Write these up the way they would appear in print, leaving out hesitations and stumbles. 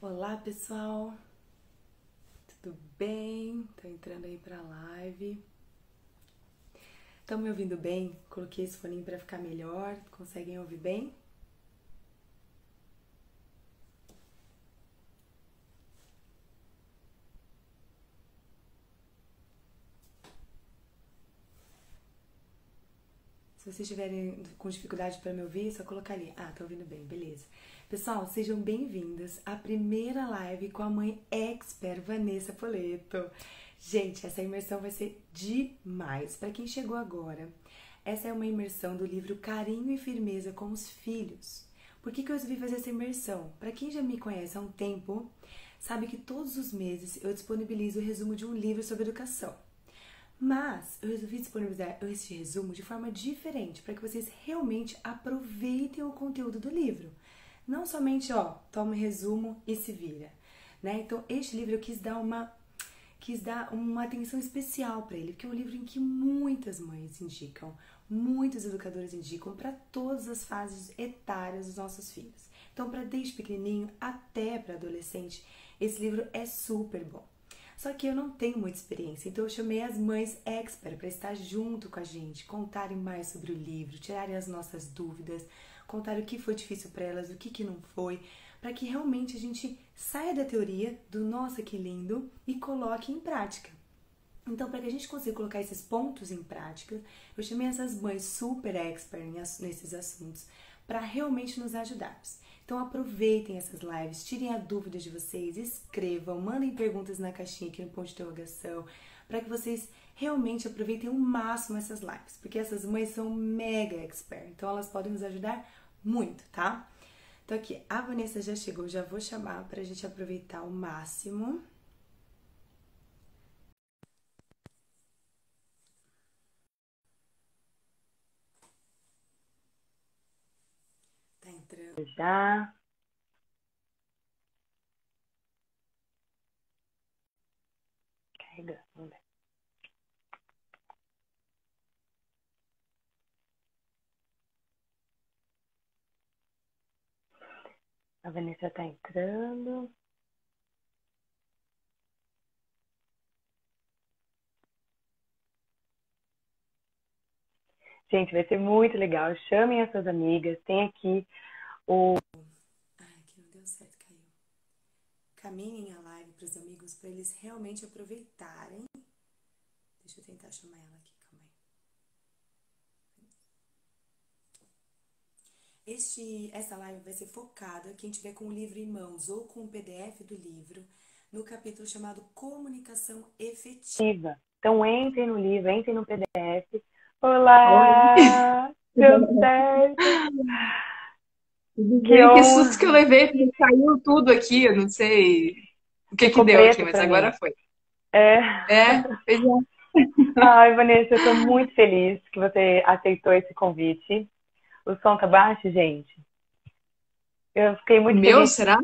Olá, pessoal. Tudo bem? Tô entrando aí pra live. Estão me ouvindo bem? Coloquei esse foninho pra ficar melhor. Conseguem ouvir bem? Se vocês estiverem com dificuldade para me ouvir, é só colocar ali. Ah, tô ouvindo bem, beleza. Pessoal, sejam bem-vindas à primeira live com a mãe expert Vanessa Poleto. Gente, essa imersão vai ser demais. Para quem chegou agora, essa é uma imersão do livro Carinho e Firmeza com os Filhos. Por que eu resolvi fazer essa imersão? Para quem já me conhece há um tempo, sabe que todos os meses eu disponibilizo o resumo de um livro sobre educação. Mas eu resolvi disponibilizar esse resumo de forma diferente, para que vocês realmente aproveitem o conteúdo do livro. Não somente, toma um resumo e se vira. Né? Então, este livro eu quis dar uma atenção especial para ele, porque é um livro em que muitas mães indicam, muitos educadores indicam para todas as fases etárias dos nossos filhos. Então, para desde pequenininho até para adolescente, esse livro é super bom. Só que eu não tenho muita experiência, então eu chamei as mães expert para estar junto com a gente, contarem mais sobre o livro, tirarem as nossas dúvidas, contarem o que foi difícil para elas, o que não foi, para que realmente a gente saia da teoria do nossa que lindo e coloque em prática. Então, para que a gente consiga colocar esses pontos em prática, eu chamei essas mães super expert nesses assuntos para realmente nos ajudar. Então aproveitem essas lives, tirem a dúvida de vocês, escrevam, mandem perguntas na caixinha aqui no ponto de interrogação, para que vocês realmente aproveitem ao máximo essas lives, porque essas mães são mega expert, então elas podem nos ajudar muito, tá? Então aqui, a Vanessa já chegou, já vou chamar para a gente aproveitar ao máximo. Tá entrando. Já. Carregando, vamos ver. A Vanessa tá entrando. Gente, vai ser muito legal. Chamem as suas amigas. Tem aqui o. Ai, aqui não deu certo, caiu. Caminhem a live para os amigos para eles realmente aproveitarem. Deixa eu tentar chamar ela aqui, calma aí. Essa live vai ser focada, quem tiver com o livro em mãos ou com o PDF do livro, no capítulo chamado Comunicação Efetiva. Então, entrem no livro, entrem no PDF. Oi. Olá! Deu certo! Tudo Que bem? Que susto que eu honra! levei, porque caiu tudo aqui, eu não sei o que que Ficou deu aqui, preto mas pra mim. agora foi. É. Pois é. Ai, Vanessa, eu tô muito feliz que você aceitou esse convite. O som tá baixo, gente? Eu fiquei O muito meu, feliz. será?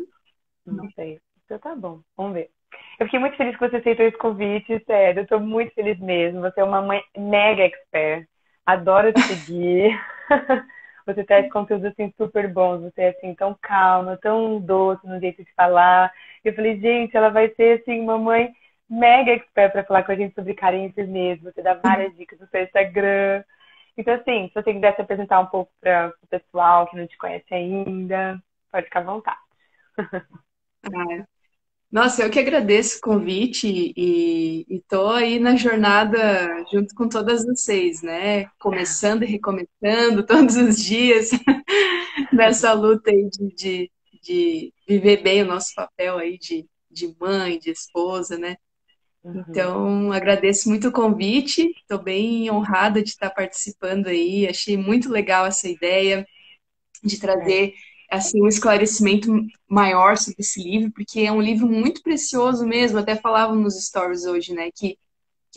Não sei. Então tá bom, vamos ver. Eu fiquei muito feliz que você aceitou esse convite, sério. Eu tô muito feliz mesmo. Você é uma mãe mega expert. Adoro te seguir. Você traz conteúdos assim super bons. Você é assim tão calma, tão doce no jeito de falar. Eu falei, gente, ela vai ser assim uma mãe mega expert para falar com a gente sobre carinho e firmeza. Você dá várias dicas no seu Instagram. Então assim, se você quiser se apresentar um pouco para o pessoal que não te conhece ainda, pode ficar à vontade. Ah, nossa, eu que agradeço o convite e tô aí na jornada junto com todas vocês, né? Começando e recomeçando todos os dias nessa luta aí de viver bem o nosso papel aí de mãe, de esposa, né? Uhum. Então, agradeço muito o convite, estou bem honrada de estar participando aí, achei muito legal essa ideia de É. trazer assim um esclarecimento maior sobre esse livro, porque é um livro muito precioso mesmo, até falava nos stories hoje, né, que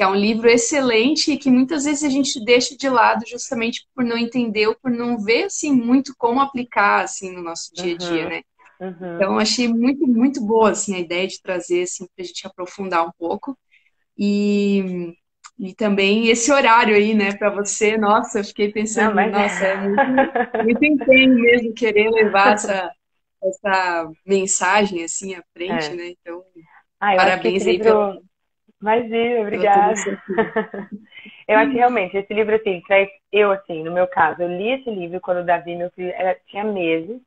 é um livro excelente e que muitas vezes a gente deixa de lado justamente por não entender ou por não ver assim muito como aplicar assim no nosso dia a dia, Uhum. né? Uhum. Então, achei muito boa assim a ideia de trazer assim para a gente aprofundar um pouco. E, e também esse horário aí, né, para você, nossa, eu fiquei Não, pensando, mas. nossa, é muito empenho mesmo querer levar essa mensagem assim à frente, É. né? Então, Eu acho que esse parabéns aí livro. Imagina, pela tua obrigada. iniciativa. Eu acho que realmente esse livro, assim, traz. Eu, assim, no meu caso, eu li esse livro quando o Davi, meu filho, tinha meses.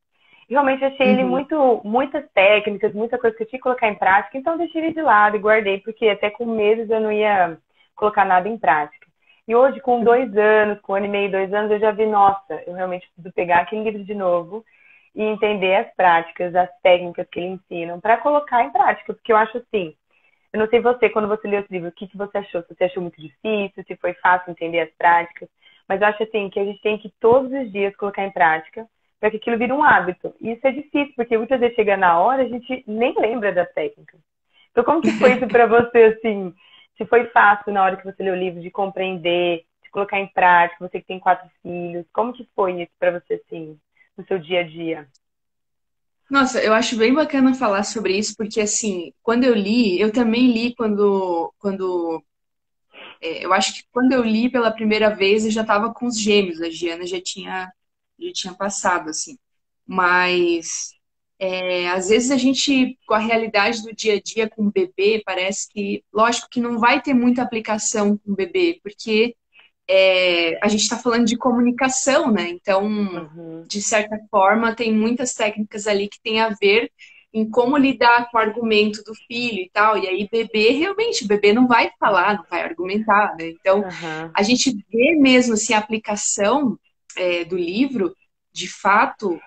E realmente achei ele Uhum. muitas técnicas, muita coisa que eu tinha que colocar em prática, então deixei ele de lado e guardei, porque até com meses eu não ia colocar nada em prática. E hoje, com 2 anos, com 1 ano e meio, 2 anos, eu já vi, nossa, eu realmente preciso pegar aquele livro de novo e entender as práticas, as técnicas que ele ensina, para colocar em prática, porque eu acho assim, eu não sei você, quando você leu esse livro, o que você achou? Se você achou muito difícil, se foi fácil entender as práticas. Mas eu acho assim que a gente tem que todos os dias colocar em prática para que aquilo vire um hábito. E isso é difícil, porque muitas vezes chega na hora, a gente nem lembra das técnicas. Então, como que foi isso para você, assim? Se foi fácil na hora que você leu o livro de compreender, de colocar em prática, você que tem 4 filhos, como que foi isso para você, assim, no seu dia a dia? Nossa, eu acho bem bacana falar sobre isso, porque assim, quando eu li, eu também li eu acho que quando eu li pela primeira vez, eu já estava com os gêmeos, a Giana já tinha passado, assim. Mas às vezes a gente, com a realidade do dia a dia com o bebê, parece que, lógico que não vai ter muita aplicação com o bebê, porque a gente está falando de comunicação, né? Então, Uhum. de certa forma, tem muitas técnicas ali que tem a ver em como lidar com o argumento do filho e tal. E aí, bebê, realmente, o bebê não vai falar, não vai argumentar, né? Então, Uhum. a gente vê mesmo assim, a aplicação do livro, de fato,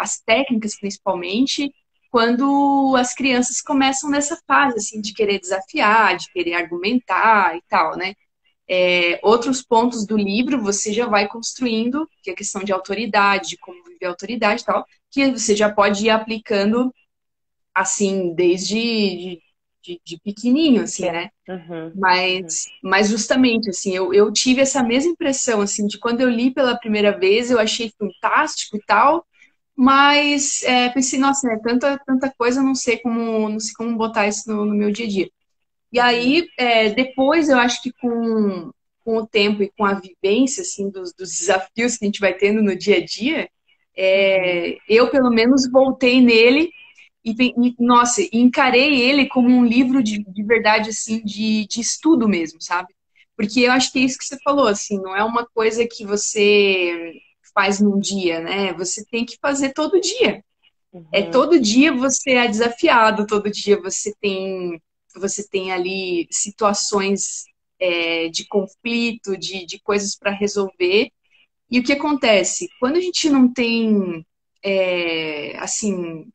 as técnicas principalmente, quando as crianças começam nessa fase assim, de querer desafiar, de querer argumentar e tal, né? Outros pontos do livro você já vai construindo, que é a questão de autoridade, de como viver a autoridade e tal, que você já pode ir aplicando assim, desde de pequenininho, assim, Pequeno. né? Uhum. Uhum. Mas justamente, assim, eu tive essa mesma impressão, assim, de quando eu li pela primeira vez, eu achei fantástico e tal, mas pensei, nossa, né, tanta coisa, não sei como botar isso no meu dia a dia. E Uhum. aí, depois, eu acho que com o tempo e com a vivência, assim, dos desafios que a gente vai tendo no dia a dia, Uhum. eu, pelo menos, voltei nele nossa, encarei ele como um livro de verdade, assim, de estudo mesmo, sabe? Porque eu acho que é isso que você falou, assim, não é uma coisa que você faz num dia, né? Você tem que fazer todo dia. Uhum. Todo dia você é desafiado, todo dia você tem ali situações de conflito, de coisas para resolver. E o que acontece? Quando a gente não tem, assim,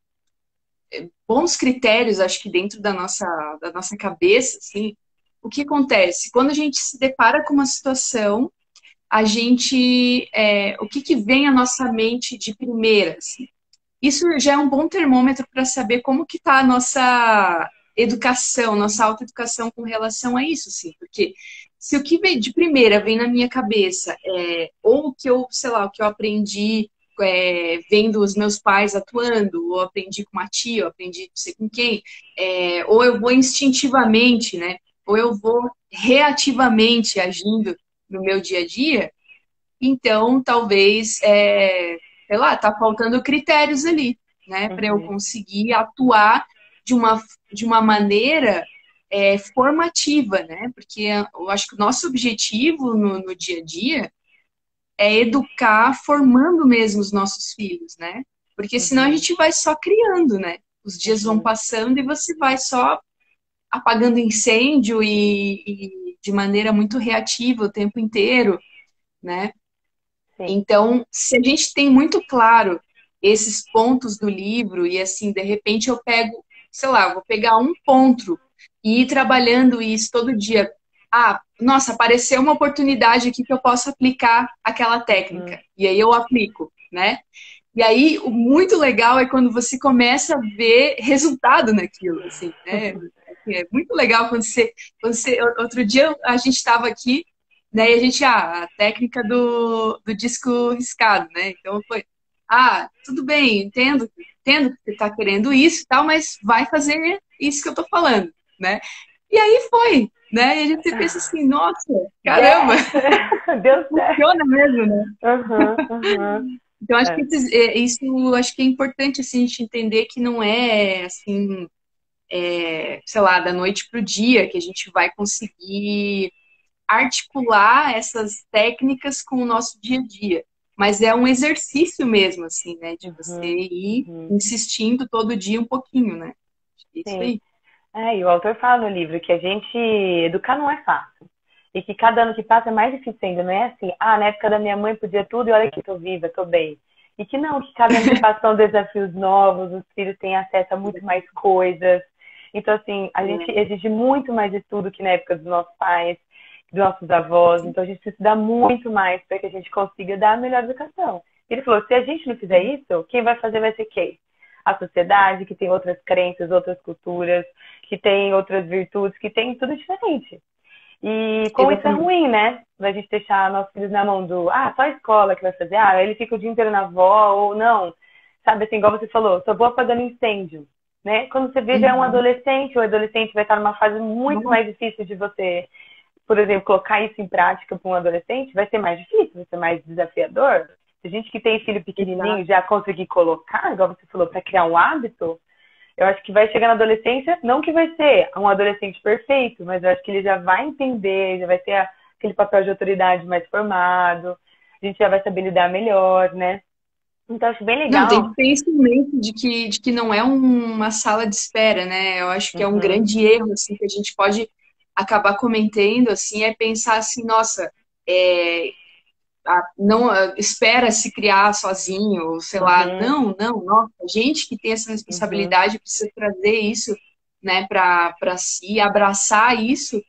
bons critérios, acho que dentro da nossa cabeça, assim, o que acontece? Quando a gente se depara com uma situação, o que que vem à nossa mente de primeira, assim? Isso já é um bom termômetro para saber como que está a nossa educação, nossa autoeducação com relação a isso, sim. Porque se o que vem de primeira vem na minha cabeça, ou o que eu, sei lá, o que eu aprendi vendo os meus pais atuando, ou aprendi com uma tia, ou aprendi não sei com quem, ou eu vou instintivamente, né? Ou eu vou reativamente agindo no meu dia a dia, então talvez sei lá, tá faltando critérios ali, né, para eu Uhum. conseguir atuar de uma maneira formativa, né, porque eu acho que o nosso objetivo no dia a dia é educar formando mesmo os nossos filhos, né, porque senão a Uhum. gente vai só criando, né, os dias vão Uhum. passando e você vai só apagando incêndio e de maneira muito reativa o tempo inteiro, né. Sim. Então, se a gente tem muito claro esses pontos do livro e assim, de repente eu pego, sei lá, vou pegar um ponto e ir trabalhando isso todo dia. Ah, nossa, apareceu uma oportunidade aqui que eu posso aplicar aquela técnica. Uhum. E aí eu aplico, né? E aí, o muito legal é quando você começa a ver resultado naquilo, assim, né? Assim, é muito legal outro dia a gente estava aqui, né? E a gente, a técnica do disco riscado, né? Então foi, tudo bem, entendo que você está querendo isso e tal, mas vai fazer isso que eu tô falando, né? E aí foi, né? E a gente pensa assim, nossa, caramba, Yes! Deu certo. funciona mesmo, né? Uhum. Uhum. Então, acho que É. isso acho que é importante assim, a gente entender que não é assim, sei lá, da noite para o dia que a gente vai conseguir articular essas técnicas com o nosso dia a dia. Mas é um exercício mesmo, assim, né? De você Uhum, ir uhum. insistindo todo dia um pouquinho, né? Isso Sim. aí. E o autor fala no livro que a gente educar não é fácil. E que cada ano que passa é mais difícil ainda. Não é assim, na época da minha mãe podia tudo e olha que tô viva, tô bem. E que não, que cada ano que passa são desafios novos, os filhos têm acesso a muito mais coisas. Então, assim, a gente exige muito mais estudo que na época dos nossos pais, dos nossos avós. Então, a gente precisa estudar muito mais para que a gente consiga dar a melhor educação. Ele falou, se a gente não fizer isso, quem vai fazer vai ser quem? A sociedade, que tem outras crenças, outras culturas, que tem outras virtudes, que tem tudo diferente. E como isso é Exatamente. ruim, né? A gente deixar nossos filhos na mão do, só a escola que vai fazer, ele fica o dia inteiro na avó, ou não. Sabe assim, igual você falou, só vou apagando incêndio, né? Quando você vê já é um Uhum. adolescente, o adolescente vai estar numa fase muito Nossa, mais difícil de você, por exemplo, colocar isso em prática para um adolescente, vai ser mais difícil, vai ser mais desafiador. Se a gente que tem filho pequenininho exato. já conseguir colocar, igual você falou, para criar um hábito, eu acho que vai chegar na adolescência, não que vai ser um adolescente perfeito, mas eu acho que ele já vai entender, já vai ter aquele papel de autoridade mais formado, a gente já vai saber lidar melhor, né? Então, eu acho bem Não, tem legal. que ter isso em mente de que não é uma sala de espera, né? Eu acho que é um Uhum, grande erro, assim, que a gente pode acabar cometendo, assim, é pensar assim, nossa, é, não espera se criar sozinho, sei lá, uhum, não, nossa, a gente que tem essa uhum, responsabilidade precisa trazer isso, né, para si, abraçar isso.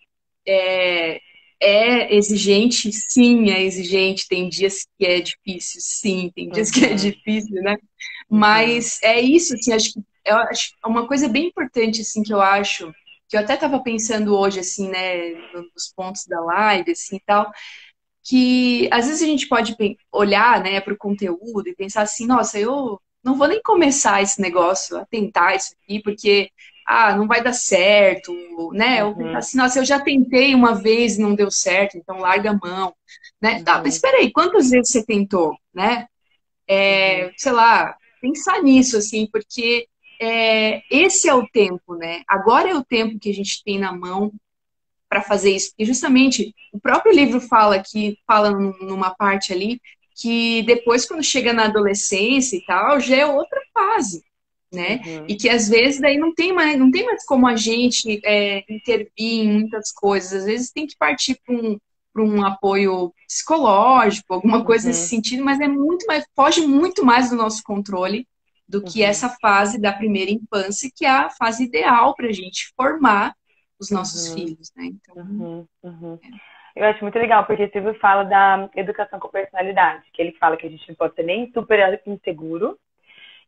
É, é exigente, sim, é exigente. Tem dias que é difícil, sim, tem dias que é uhum, difícil, né? uhum, Mas é isso, assim, acho que eu acho uma coisa bem importante, assim, que eu acho, que eu até estava pensando hoje, assim, né, nos pontos da live, assim, e tal, que às vezes a gente pode olhar, né, para o conteúdo e pensar assim, nossa, eu não vou nem começar esse negócio, a tentar isso aqui, porque não vai dar certo, né? Ou pensar uhum, assim, nossa, eu já tentei uma vez e não deu certo, então larga a mão, né? Tá, mas uhum, espera aí, quantas vezes você tentou, né? uhum, Sei lá, pensar nisso, assim, porque esse é o tempo, né? Agora é o tempo que a gente tem na mão para fazer isso. E justamente o próprio livro fala numa parte ali, que depois, quando chega na adolescência e tal, já é outra fase, né? uhum, E que às vezes daí não tem mais como a gente intervir em muitas coisas. Às vezes tem que partir para um apoio psicológico, alguma coisa nesse uhum, sentido, mas é muito mais, foge muito mais do nosso controle do que uhum, essa fase da primeira infância, que é a fase ideal para a gente formar os nossos uhum, filhos, né? Então, uhum, uhum. Eu acho muito legal, porque o Silvio fala da educação com personalidade, que ele fala que a gente não pode ser nem super inseguro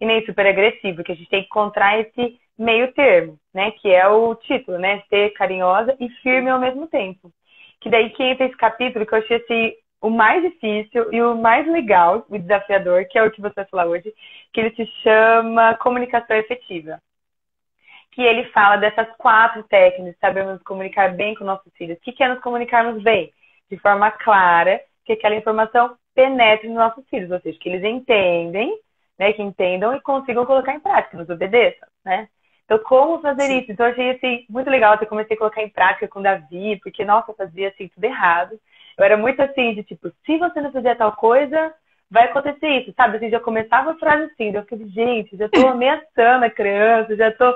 e nem super agressivo, que a gente tem que encontrar esse meio termo, né? Que é o título, né? Ser carinhosa e firme ao mesmo tempo. Que daí que entra esse capítulo que eu achei assim, o mais difícil e o mais legal, o desafiador, que é o que você vai falar hoje, que ele se chama comunicação efetiva, que ele fala dessas 4 técnicas, sabemos nos comunicar bem com nossos filhos. O que é nos comunicarmos bem? De forma clara, que aquela informação penetre nos nossos filhos, ou seja, que eles entendem, né, que entendam e consigam colocar em prática, nos obedeçam, né? Então, como fazer sim. isso? Então, eu achei assim, muito legal. Eu comecei a colocar em prática com o Davi, porque, nossa, eu fazia assim, tudo errado. Eu era muito assim, de tipo, se você não fizer tal coisa, vai acontecer isso, sabe? Assim, já começava a frase assim, eu fiquei, gente, já tô ameaçando a criança, já tô,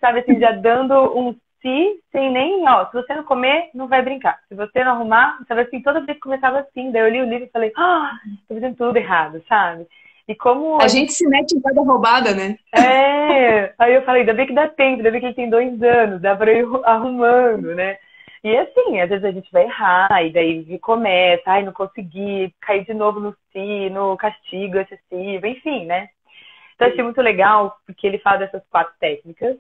sabe assim, já dando um se, sem nem, se você não comer, não vai brincar. Se você não arrumar, sabe assim, toda vez que começava assim, daí eu li o livro e falei, tô fazendo tudo errado, sabe? E como A a gente gente se mete em cada roubada, né? aí eu falei, ainda bem que dá tempo, ainda bem que ele tem 2 anos, dá pra ir arrumando, né? E assim, às vezes a gente vai errar, e daí recomeça, não consegui, cair de novo no si, no castigo excessivo, enfim, né? Então eu achei muito legal, porque ele fala dessas 4 técnicas,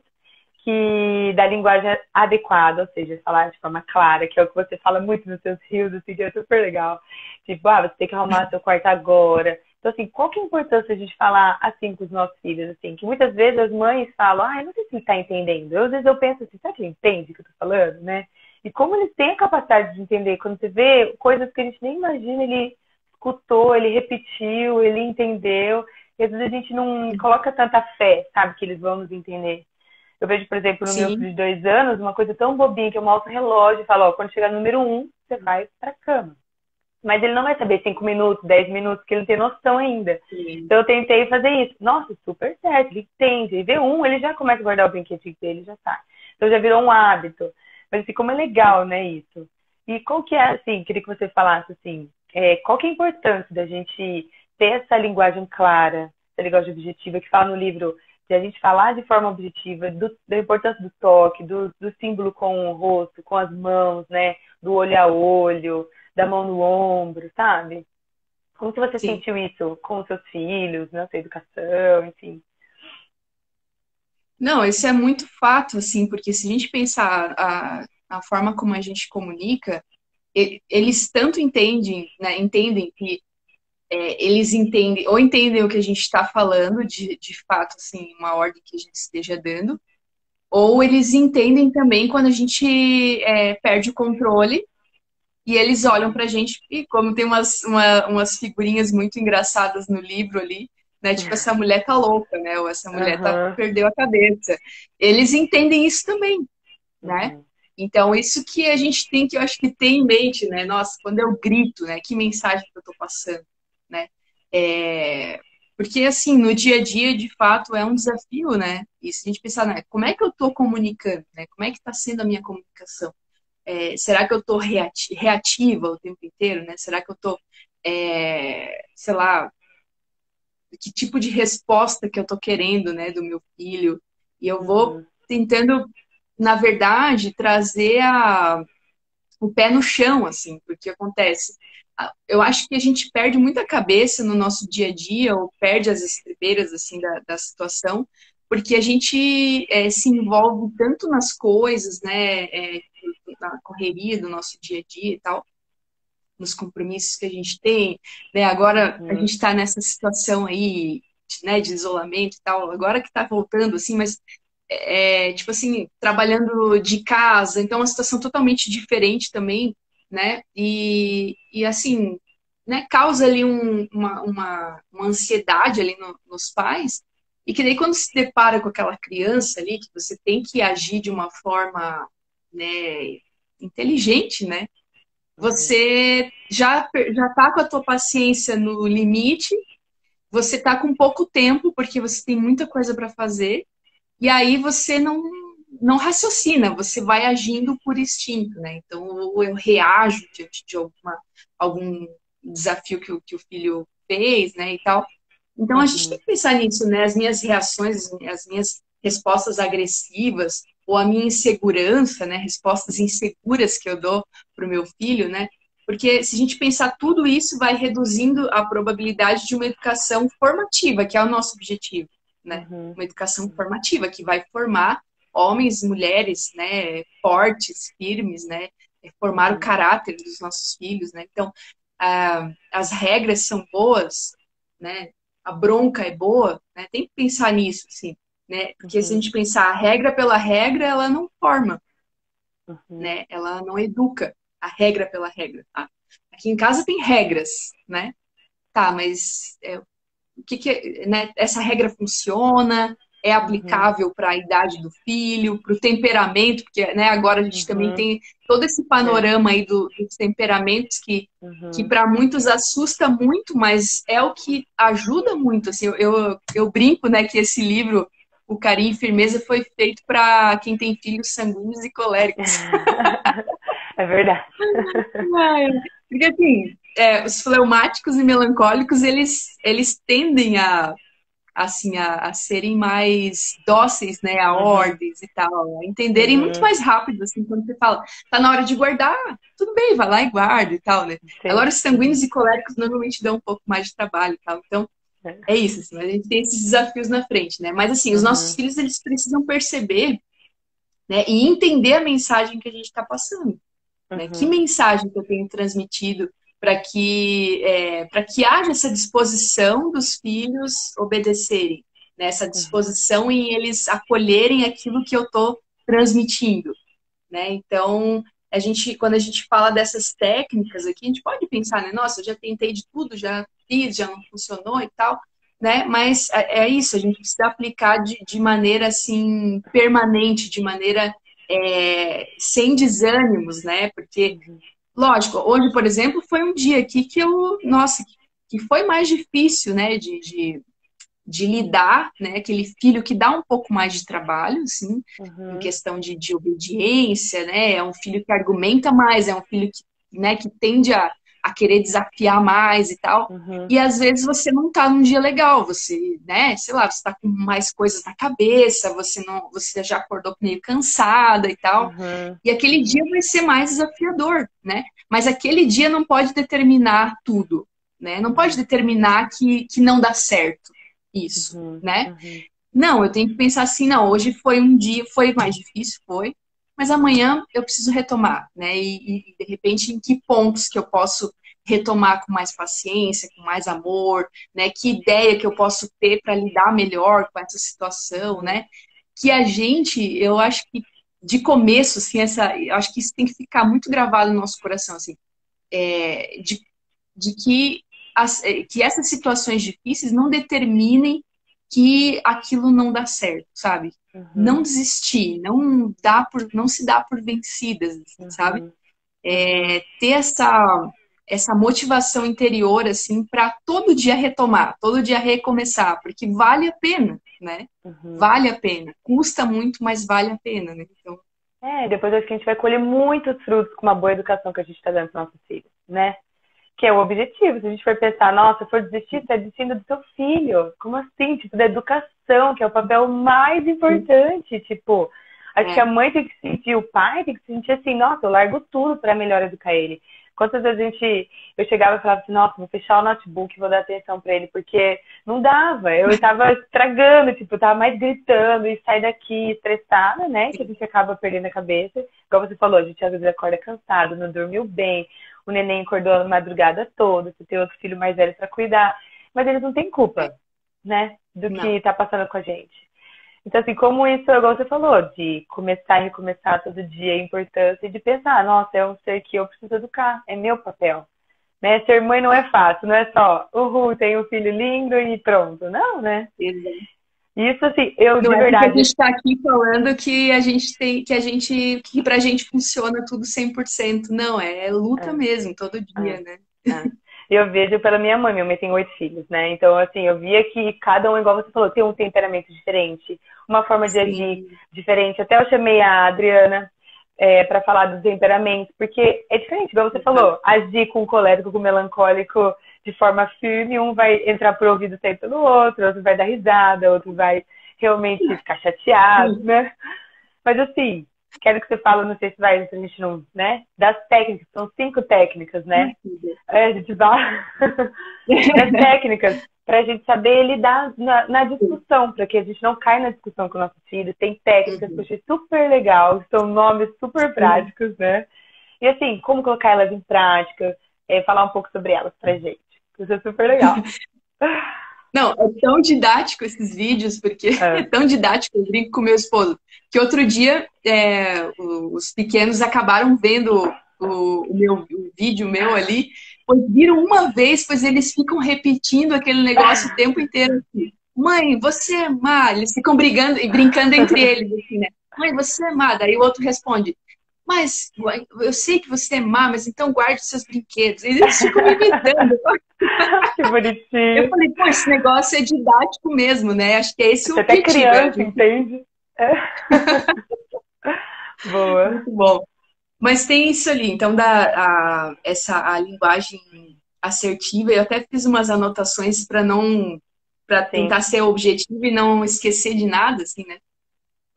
que da linguagem adequada, ou seja, falar de forma clara, que é o que você fala muito nos seus rios, assim, que é super legal. Tipo, você tem que arrumar seu quarto agora. Então, assim, qual que é a importância de falar assim com os nossos filhos, assim? Que muitas vezes as mães falam, eu não sei se ele está entendendo. Às vezes eu penso assim, será que ele entende o que eu tô falando, né? E como eles têm a capacidade de entender, quando você vê coisas que a gente nem imagina, ele escutou, ele repetiu, ele entendeu. E às vezes a gente não coloca tanta fé, sabe, que eles vão nos entender. Eu vejo, por exemplo, no meu Sim, filho de 2 anos, uma coisa tão bobinha que eu mostro o relógio e falo, ó, quando chegar no número 1, você vai pra cama. Mas ele não vai saber 5 minutos, 10 minutos, porque ele não tem noção ainda. sim, Então eu tentei fazer isso. Nossa, super certo, ele entende. Ele vê um, ele já começa a guardar o brinquedinho dele, já tá. Então já virou um hábito. Mas assim, como é legal, né, isso? E qual que é, assim, queria que você falasse, assim, qual que é a importância da gente ter essa linguagem clara, essa linguagem objetiva, que fala no livro de a gente falar de forma objetiva, da importância do toque, do símbolo com o rosto, com as mãos, né, do olho a olho, da mão no ombro, sabe? Como que você sim. sentiu isso com os seus filhos, na sua educação, enfim? Não, isso é muito fato, assim, porque se a gente pensar a forma como a gente comunica, eles tanto entendem, né, entendem que eles entendem, ou entendem o que a gente está falando, de fato, assim, uma ordem que a gente esteja dando, ou eles entendem também quando a gente perde o controle e eles olham pra gente, e como tem umas figurinhas muito engraçadas no livro ali, né? Tipo, essa mulher tá louca, né? Ou essa mulher Aham, perdeu a cabeça. Eles entendem isso também, né? uhum, Então, isso que a gente tem que, eu acho que ter em mente, né? Nossa, quando eu grito, né? Que mensagem que eu tô passando, né? É... Porque, assim, no dia a dia, de fato, é um desafio, né? E se a gente pensar, né? Como é que eu tô comunicando, né? Como é que tá sendo a minha comunicação? Será que eu estou reativa o tempo inteiro, né? Será que eu estou, sei lá, que tipo de resposta que eu estou querendo, né, do meu filho? E eu vou uhum, tentando, na verdade, trazer o pé no chão, assim, porque acontece. Eu acho que a gente perde muita cabeça no nosso dia a dia, ou perde as estribeiras, assim, da situação, porque a gente se envolve tanto nas coisas, né, na correria do nosso dia a dia e tal, nos compromissos que a gente tem, né? Agora a gente uhum, está nessa situação aí, né, de isolamento e tal, agora que está voltando, assim, mas tipo assim, trabalhando de casa, então é uma situação totalmente diferente também, né? E assim, né, causa ali uma ansiedade ali nos pais, e que daí quando se depara com aquela criança ali, que você tem que agir de uma forma, né, inteligente, né? uhum, Você já tá com a tua paciência no limite, você tá com pouco tempo, porque você tem muita coisa para fazer, e aí você não raciocina, você vai agindo por instinto, né? Então, ou eu reajo diante de algum desafio que o filho fez, né, e tal. Então, a gente tem uhum, que pensar nisso, né? As minhas reações, as minhas respostas agressivas, ou a minha insegurança, né? Respostas inseguras que eu dou para o meu filho, né? Porque se a gente pensar tudo isso, vai reduzindo a probabilidade de uma educação formativa, que é o nosso objetivo, né? uhum, Uma educação formativa que vai formar homens, mulheres, né? Fortes, firmes, né? Formar o uhum, caráter dos nossos filhos, né? Então, as regras são boas, né? A bronca é boa, né? Tem que pensar nisso, assim, né? Porque se a uhum, gente pensar a regra pela regra, ela não forma, uhum, né? Ela não educa a regra pela regra, tá? Aqui em casa tem regras, né? Tá, mas o né? Essa regra funciona? É uhum, aplicável para a idade do filho, para o temperamento, porque né, agora a gente também uhum, tem todo esse é, panorama aí dos temperamentos que uhum, para muitos assusta muito, mas é o que ajuda muito. Assim, eu brinco, né, que esse livro, O Carinho e Firmeza, foi feito para quem tem filhos sanguíneos e coléricos. é verdade. Ai, porque assim, os fleumáticos e melancólicos, eles tendem a serem mais dóceis, né, a Uhum, ordens e tal, a entenderem muito uhum, mais rápido, assim, quando você fala, tá na hora de guardar, tudo bem, vai lá e guarda e tal, né? Agora, sim, os sanguíneos uhum, e coléricos normalmente dão um pouco mais de trabalho e tal, então é, é isso, assim, a gente tem esses desafios na frente, né? Mas, assim, os nossos uhum, filhos, eles precisam perceber, né, e entender a mensagem que a gente está passando, né? Que uhum, mensagem que eu tenho transmitido para que haja essa disposição dos filhos obedecerem, né? Essa uhum, disposição em eles acolherem aquilo que eu estou transmitindo, né? Então, quando a gente fala dessas técnicas aqui, a gente pode pensar, né? Nossa, eu já tentei de tudo, já fiz, já não funcionou e tal, né? Mas é isso, a gente precisa aplicar de maneira, assim, permanente, de maneira sem desânimos, né? Porque, lógico, hoje, por exemplo, foi um dia aqui que nossa, que foi mais difícil, né? De lidar, né? Aquele filho que dá um pouco mais de trabalho, assim, em Uhum. questão de obediência, né? É um filho que argumenta mais, é um filho que, né, que tende a querer desafiar mais e tal. Uhum. E às vezes você não tá num dia legal, você, né, sei lá, você tá com mais coisas na cabeça, você já acordou meio cansada e tal. Uhum. E aquele dia vai ser mais desafiador, né? Mas aquele dia não pode determinar tudo, né? Não pode Uhum. determinar que não dá certo isso, Uhum. né? Uhum. Não, eu tenho que pensar assim, não, hoje foi um dia, foi mais difícil, foi, mas amanhã eu preciso retomar, né? E de repente em que pontos que eu posso retomar com mais paciência, com mais amor, né? Que ideia que eu posso ter para lidar melhor com essa situação, Uhum. né? Que a gente, eu acho que de começo, assim, eu acho que isso tem que ficar muito gravado no nosso coração, assim, de que, que essas situações difíceis não determinem que aquilo não dá certo, sabe? Uhum. Não desistir, não se dá por vencidas, assim, sabe? Uhum. Uhum. Ter essa motivação interior, assim, para todo dia retomar, todo dia recomeçar, porque vale a pena, né? Uhum. Vale a pena. Custa muito, mas vale a pena, né? Então, Depois acho que a gente vai colher muitos frutos com uma boa educação que a gente está dando para nossos filhos, né? Que é o objetivo. Se a gente for pensar, nossa, for desistir, você está desistindo do seu filho. Como assim? Tipo, da educação, que é o papel mais importante. Tipo, acho que a é, mãe tem que se sentir, o pai tem que se sentir assim, nossa, eu largo tudo para melhor educar ele. Quantas vezes eu chegava e falava assim, nossa, vou fechar o notebook e vou dar atenção para ele, porque não dava, eu estava estragando, tipo, eu tava mais gritando e sai daqui estressada, né, que a gente acaba perdendo a cabeça. Igual você falou, a gente às vezes acorda cansado, não dormiu bem, o neném acordou a madrugada toda, você tem outro filho mais velho para cuidar, mas eles não têm culpa, né, do não. que tá passando com a gente. Então, assim, como isso, igual você falou, de começar e recomeçar todo dia a importância e de pensar, nossa, é um ser que eu preciso educar, é meu papel. Né? Ser mãe não é fácil, não é só, uhul, tenho um filho lindo e pronto. Não, né? Isso, assim, eu Não de é porque a gente verdade. está aqui falando que a gente tem, que pra gente funciona tudo 100%. Não, é luta É, mesmo, todo é, dia, né? é. Eu vejo pela minha mãe tem 8 filhos, né? Então, assim, eu via que cada um, igual você falou, tem um temperamento diferente, uma forma de agir Sim. diferente. Até eu chamei a Adriana para falar dos temperamentos, porque é diferente, igual você Uhum. falou, agir com o colérico, com o melancólico de forma firme, um vai entrar pro ouvido sair pelo outro vai dar risada, outro vai realmente ficar chateado, Sim. né? Mas assim, quero que você fale, não sei se vai, se a gente não, né? Das técnicas, são 5 técnicas, né? A gente vai das técnicas para a gente saber lidar na discussão, para que a gente não caia na discussão com nossos filhos. Tem técnicas que eu Uhum. achei super legal, são nomes super Sim. práticos, né? E assim, como colocar elas em prática, falar um pouco sobre elas pra gente. Isso é super legal. Não, é tão didático esses vídeos, porque é É. tão didático, eu brinco com meu esposo, que outro dia os pequenos acabaram vendo o vídeo meu ali, pois viram uma vez, pois eles ficam repetindo aquele negócio o tempo inteiro. Assim, mãe, você é má. Eles ficam brigando e brincando entre eles, assim, né? Mãe, você é má. Daí o outro responde, mas eu sei que você é má, mas então guarde seus brinquedos. Eles ficam me imitando. Que Eu bonitinho. falei, pô, esse negócio é didático mesmo, né? Acho que é esse o Você é até objetivo, é a criança, gente. entende? É. Boa. Muito bom. Mas tem isso ali, então a linguagem assertiva, eu até fiz umas anotações para Sim. tentar ser objetivo e não esquecer de nada, assim, né?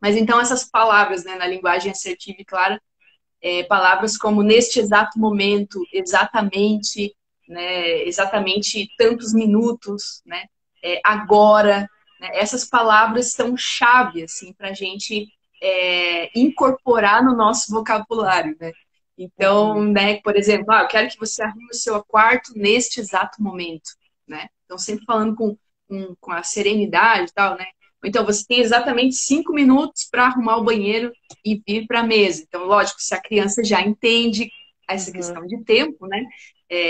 Mas então essas palavras, né, na linguagem assertiva e clara, palavras como neste exato momento, exatamente, né, exatamente tantos minutos, né, agora, né, essas palavras são chave assim, para a gente incorporar no nosso vocabulário. Né? Então, Uhum. né, por exemplo, eu quero que você arrume o seu quarto neste exato momento. Né? Então, sempre falando com a serenidade e tal, né? Então, você tem exatamente 5 minutos para arrumar o banheiro e vir para a mesa. Então, lógico, se a criança já entende essa questão de tempo, né?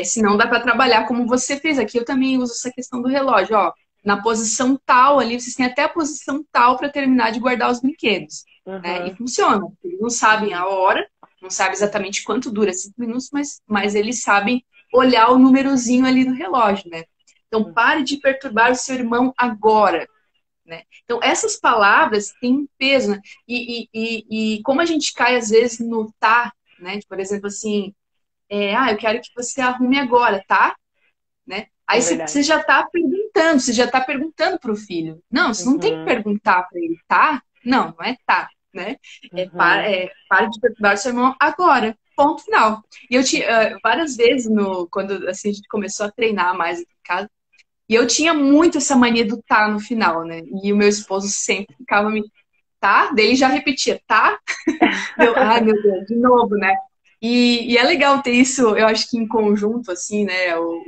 Se não dá para trabalhar como você fez aqui, eu também uso essa questão do relógio. Ó, na posição tal ali, vocês têm até a posição tal para terminar de guardar os brinquedos. Né? E funciona. Eles não sabem a hora, não sabem exatamente quanto dura 5 minutos, mas eles sabem olhar o númerozinho ali no relógio, né? Então, pare de perturbar o seu irmão agora. Né? Então, essas palavras têm um peso, né? E como a gente cai, às vezes, no tá, né? Por exemplo, assim, eu quero que você arrume agora, tá? Né? Aí você já está perguntando para o filho. Não, você não tem que perguntar para ele, tá? Não, não é tá, né? Pare de perturbar o seu irmão agora, ponto final. E eu tinha, várias vezes, quando assim, a gente começou a treinar mais aqui em casa, e eu tinha muito essa mania do tá no final, né? E o meu esposo sempre ficava me... Tá? Daí ele já repetia, tá? Ai, meu Deus, de novo, né? E é legal ter isso, eu acho que em conjunto, assim, né? O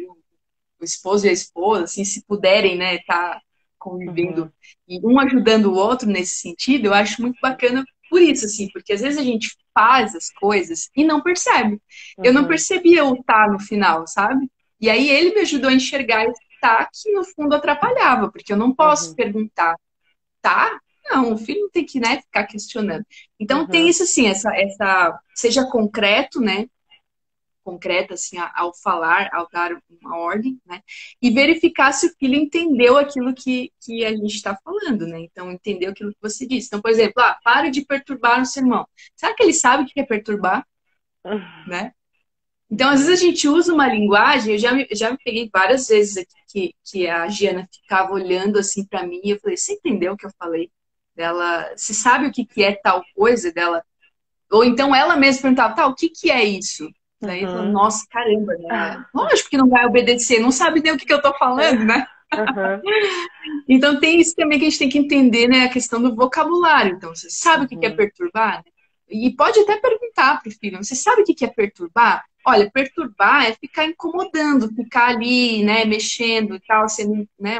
esposo e a esposa, assim, se puderem, né, tá convivendo e um ajudando o outro nesse sentido, eu acho muito bacana por isso, assim, porque às vezes a gente faz as coisas e não percebe. Eu não percebia o tá no final, sabe? E aí ele me ajudou a enxergar esse tá que no fundo atrapalhava, porque eu não posso perguntar, tá? Não, o filho não tem que, né, ficar questionando. Então tem isso, assim, seja concreto, né? Concreta, assim, ao falar, ao dar uma ordem, né? E verificar se o filho entendeu aquilo que a gente está falando, né? Então, entendeu aquilo que você disse. Então, por exemplo, pare de perturbar o seu irmão. Será que ele sabe o que é perturbar? Né? Então, às vezes a gente usa uma linguagem, eu já me peguei várias vezes aqui que a Giana ficava olhando assim para mim e eu falei, você entendeu o que eu falei? Dela, você sabe o que é tal coisa dela? Ou então ela mesma perguntava, tá, o que é isso? Daí eu falo, nossa, caramba, né? Lógico que não vai obedecer, não sabe nem o que eu tô falando, né? Então tem isso também que a gente tem que entender, né? A questão do vocabulário. Então, você sabe o que é perturbar? E pode até perguntar pro filho, você sabe o que é perturbar? Olha, perturbar é ficar incomodando, ficar ali, né, mexendo e tal, assim, né?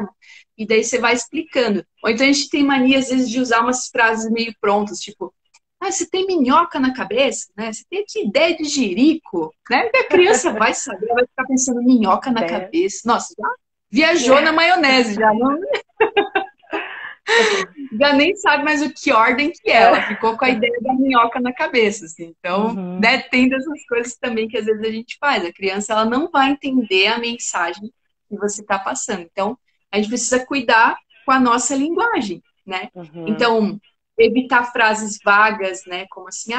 E daí você vai explicando. Ou então a gente tem mania, às vezes, de usar umas frases meio prontas, tipo, você tem minhoca na cabeça, né? Você tem que ideia de jirico, né? E a criança vai saber, vai ficar pensando minhoca na cabeça. Nossa, já viajou na maionese, já não... já nem sabe mais o que ordem que é. Ela ficou com a ideia da minhoca na cabeça, assim. Então, né, tem dessas coisas também que às vezes a gente faz. A criança, ela não vai entender a mensagem que você está passando. Então, a gente precisa cuidar com a nossa linguagem, né? Então, evitar frases vagas, né? Como assim,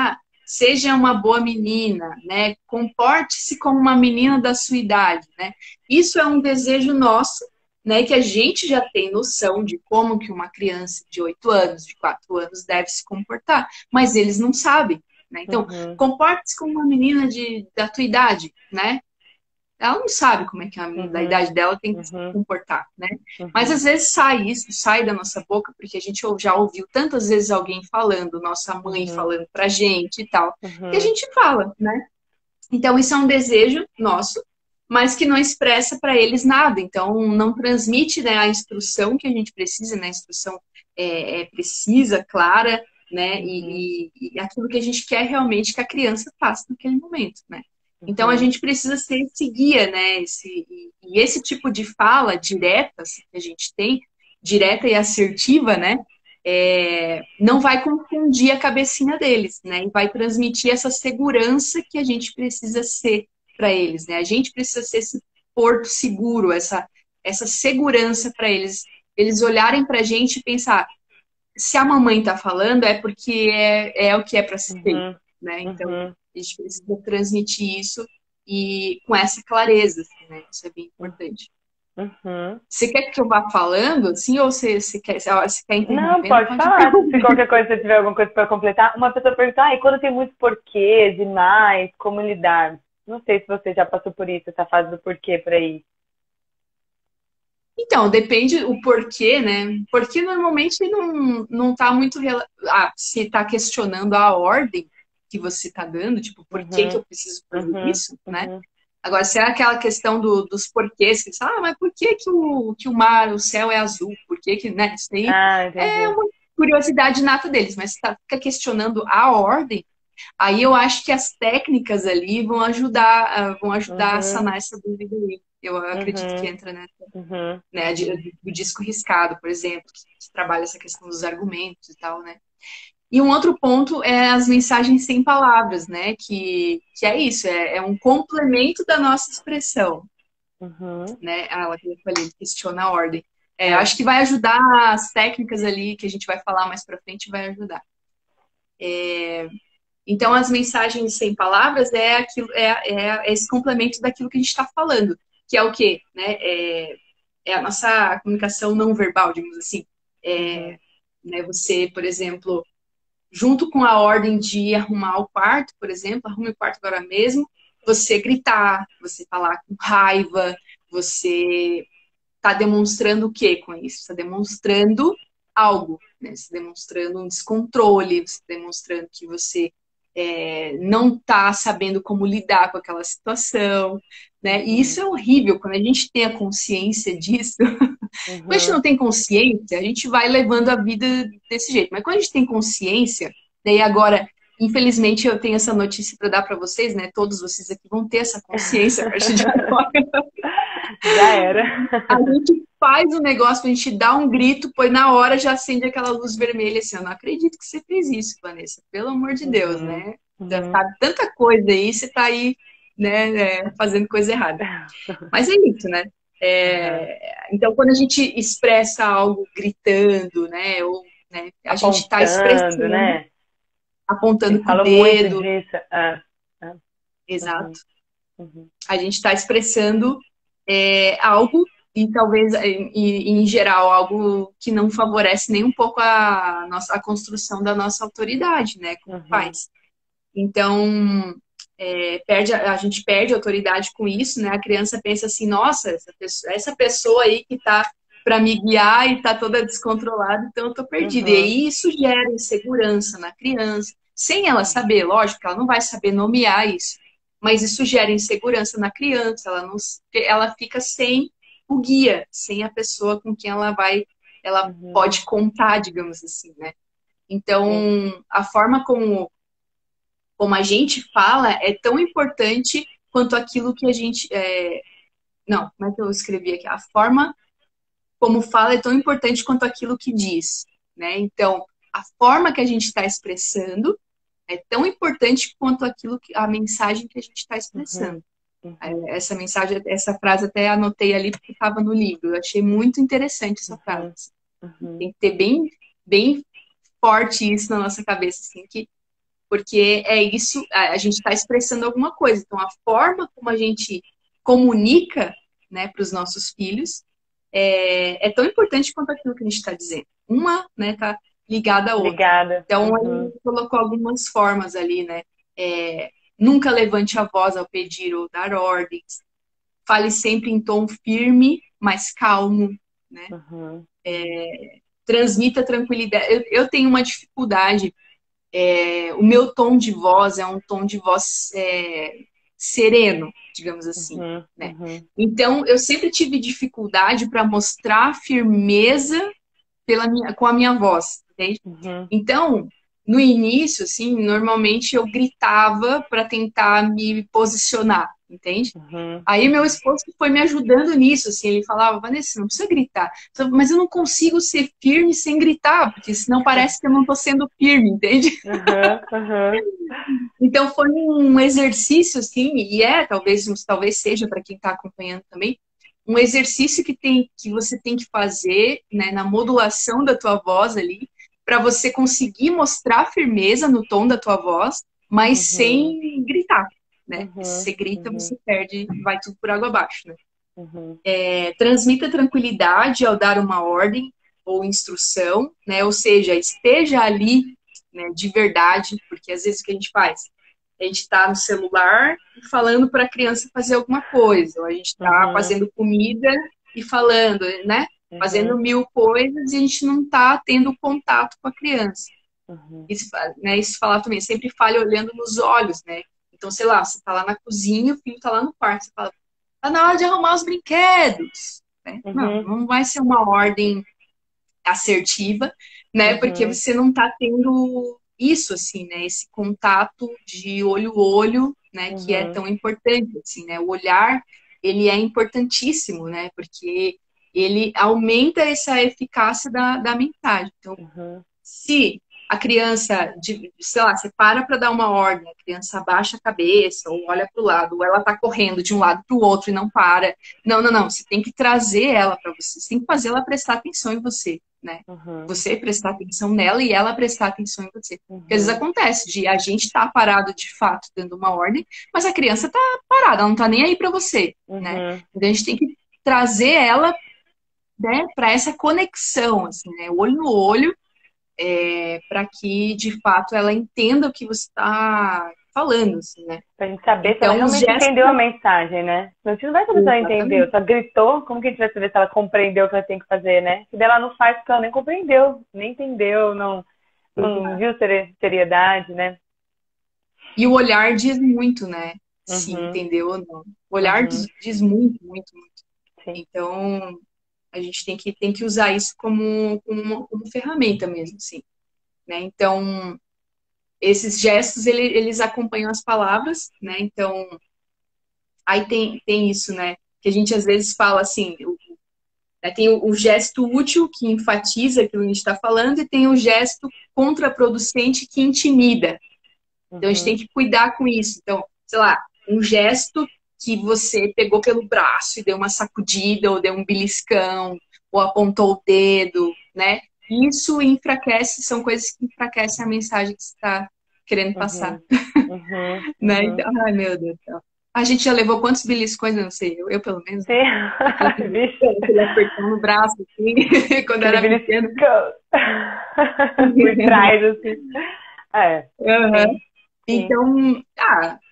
seja uma boa menina, né? Comporte-se como uma menina da sua idade, né? Isso é um desejo nosso, né? Que a gente já tem noção de como que uma criança de 8 anos, de 4 anos deve se comportar, mas eles não sabem, né? Então, comporte-se como uma menina da tua idade, né? Ela não sabe como é que a menina da idade dela tem que se comportar, né? Mas às vezes sai da nossa boca, porque a gente já ouviu tantas vezes alguém falando, nossa mãe falando pra gente e tal, que a gente fala, né? Então isso é um desejo nosso, mas que não expressa para eles nada. Então não transmite, né, a instrução que a gente precisa, né? A instrução precisa, clara, né? E aquilo que a gente quer realmente que a criança faça naquele momento, né? Então, a gente precisa ser esse guia, né? Esse tipo de fala direta assim, que a gente tem, direta e assertiva, né? Não vai confundir a cabecinha deles, né? E vai transmitir essa segurança que a gente precisa ser para eles, né? A gente precisa ser esse porto seguro, essa segurança para eles. Eles olharem para a gente e pensar, se a mamãe está falando, é porque é o que é para se ter, né? Então... A gente precisa transmitir isso e com essa clareza, assim, né? Isso é bem importante. Você quer que eu vá falando, assim, ou você quer interromper? Não, pode falar. Se qualquer coisa, se tiver alguma coisa para completar. Uma pessoa pergunta, e quando tem muitos porquês demais, como lidar? Não sei se você já passou por isso, essa fase do porquê por aí. Então, depende o porquê, né? Porque normalmente não tá muito... se está questionando a ordem que você está dando, tipo, por que eu preciso fazer isso, né? Agora, se é aquela questão dos porquês, que você fala, mas por que que o mar, o céu é azul? Por que que, né? Isso aí Ah, é entendi. uma curiosidade nata deles, mas fica questionando a ordem, aí eu acho que as técnicas ali vão ajudar a Uhum, sanar essa dúvida aí. Eu acredito que uhum, entra, uhum, né, do disco riscado, por exemplo, que trabalha essa questão dos argumentos e tal, né? E um outro ponto é as mensagens sem palavras, né? Que é isso, é um complemento da nossa expressão, uhum. né? Ela que eu falei, questiona a ordem. É. Acho que vai ajudar as técnicas ali que a gente vai falar mais para frente, vai ajudar. Então, as mensagens sem palavras é aquilo, é esse complemento daquilo que a gente está falando, que é o quê? Né? É a nossa comunicação não verbal, digamos assim. Uhum, Né? Você, por exemplo, junto com a ordem de arrumar o quarto, por exemplo, arrume o quarto agora mesmo, você gritar, você falar com raiva, você está demonstrando o que com isso? Está demonstrando algo, né? Você está demonstrando um descontrole, você está demonstrando que você não está sabendo como lidar com aquela situação, né? E uhum, isso é horrível quando a gente tem a consciência disso. Quando a gente uhum. não tem consciência, a gente vai levando a vida desse jeito. Mas quando a gente tem consciência, daí agora, infelizmente, eu tenho essa notícia para dar para vocês, né? Todos vocês aqui vão ter essa consciência a partir de agora. Já era. A gente faz o negócio, a gente dá um grito, pois na hora já acende aquela luz vermelha assim. Eu não acredito que você fez isso, Vanessa. Pelo amor de Deus, Uhum, né? Já uhum. sabe tanta coisa aí, você tá aí, né, fazendo coisa errada. Mas é isso, né? Aham. Então, quando a gente expressa algo gritando, né, ou né, a gente está Apontando, expressando, né? Eles apontando com o falam muito dedo, disso. Ah, ah, uhum, exato. uhum, A gente está expressando algo e talvez, em geral, algo que não favorece nem um pouco a construção da nossa autoridade, né, como uhum, pais. Então, a gente perde autoridade com isso, né? A criança pensa assim, nossa, essa pessoa aí que tá para me guiar e tá toda descontrolada, então eu tô perdida. E uhum, aí isso gera insegurança na criança, sem ela saber, lógico que ela não vai saber nomear isso, mas isso gera insegurança na criança, ela fica sem o guia, sem a pessoa com quem ela uhum. pode contar, digamos assim, né? Então, Sim. a forma como a gente fala é tão importante quanto aquilo que a gente. Não, como é que eu escrevi aqui? A forma como fala é tão importante quanto aquilo que diz, né? Então, a forma que a gente está expressando é tão importante quanto a mensagem que a gente está Uhum, expressando. uhum, Essa mensagem, essa frase até anotei ali porque estava no livro. Eu achei muito interessante essa frase. uhum, uhum, Tem que ter bem forte isso na nossa cabeça, assim, porque é isso, a gente está expressando alguma coisa. Então, a forma como a gente comunica, né, para os nossos filhos é tão importante quanto aquilo que a gente está dizendo. Uma, né, está ligada à outra. Ligada. Então, Uhum, ele colocou algumas formas ali, né? Nunca levante a voz ao pedir ou dar ordens. Fale sempre em tom firme, mas calmo, né? uhum, uhum, Transmita tranquilidade. Eu tenho uma dificuldade. O meu tom de voz é um tom de voz sereno, digamos assim, uhum, né? uhum, Então, eu sempre tive dificuldade para mostrar firmeza com a minha voz, entende? uhum, Então, no início, assim, normalmente eu gritava para tentar me posicionar, entende? uhum, Aí meu uhum. esposo foi me ajudando nisso, assim, ele falava, Vanessa, não precisa gritar. Mas eu não consigo ser firme sem gritar, porque senão parece que eu não estou sendo firme, entende? Aham, aham. Então foi um exercício, assim, talvez seja para quem está acompanhando também, um exercício que você tem que fazer, né, na modulação da tua voz ali, para você conseguir mostrar firmeza no tom da tua voz, mas Uhum, sem gritar, né? Porque se uhum, você grita, uhum, você perde, vai tudo por água abaixo, né? uhum, Transmita tranquilidade ao dar uma ordem ou instrução, né? Ou seja, esteja ali, né, de verdade, porque às vezes o que a gente faz? A gente está no celular falando para a criança fazer alguma coisa, ou a gente está uhum, fazendo comida e falando, né? Fazendo uhum, mil coisas e a gente não está tendo contato com a criança. uhum, Isso, né, isso falar também, sempre fale olhando nos olhos, né? Então, sei lá, você tá lá na cozinha, o filho tá lá no quarto, você fala, tá na hora de arrumar os brinquedos, né? Não, Uhum. não vai ser uma ordem assertiva, né? Porque Uhum. você não tá tendo isso, assim, né? Esse contato de olho a olho, né? Que é Uhum. tão importante, assim, né? O olhar, ele é importantíssimo, né? Porque ele aumenta essa eficácia da mensagem. Então, Uhum. se a criança, sei lá, você para dar uma ordem, a criança abaixa a cabeça, ou olha para o lado, ou ela está correndo de um lado para o outro e não para. Não, não, não. Você tem que trazer ela para você. Você tem que fazer ela prestar atenção em você, né? Uhum. Você prestar atenção nela e ela prestar atenção em você. Porque às vezes Uhum. acontece de a gente estar parado de fato dando uma ordem, mas a criança está parada, ela não está nem aí para você, né? Uhum. Então a gente tem que trazer ela, né, para essa conexão, assim, né? Olho no olho, para que, de fato, ela entenda o que você está falando, assim, né? Pra gente saber se ela Então, os realmente gestos... entendeu a mensagem, né? Senão a gente não vai saber se ela entendeu. Exatamente. Se ela gritou, como que a gente vai saber se ela compreendeu o que ela tem que fazer, né? Se ela não faz porque ela nem compreendeu, nem entendeu, não viu seriedade, né? E o olhar diz muito, né? Se Uhum. entendeu ou não. O olhar Uhum. diz muito, muito, muito. Sim. Então, a gente tem que usar isso como ferramenta mesmo, assim, né? Então, esses gestos, eles acompanham as palavras, né? Então, aí tem isso, né? Que a gente às vezes fala assim, tem o gesto útil, que enfatiza aquilo que a gente está falando, e tem o gesto contraproducente, que intimida. Então, a gente tem Uhum. que cuidar com isso. Então, sei lá, um gesto que você pegou pelo braço e deu uma sacudida, ou deu um beliscão, ou apontou o dedo, né? Isso enfraquece, são coisas que enfraquecem a mensagem que você está querendo passar, Uhum. Uhum. né? Uhum. Então, ai, meu Deus do céu. A gente já levou quantos beliscões? Eu não sei, eu pelo menos, né? Sim. Aquele Vixe. beliscão, aquele apertão no braço, assim, quando Aquele era pequeno. beliscão. Por trás, assim. É. Uhum. Sim. Sim. Então,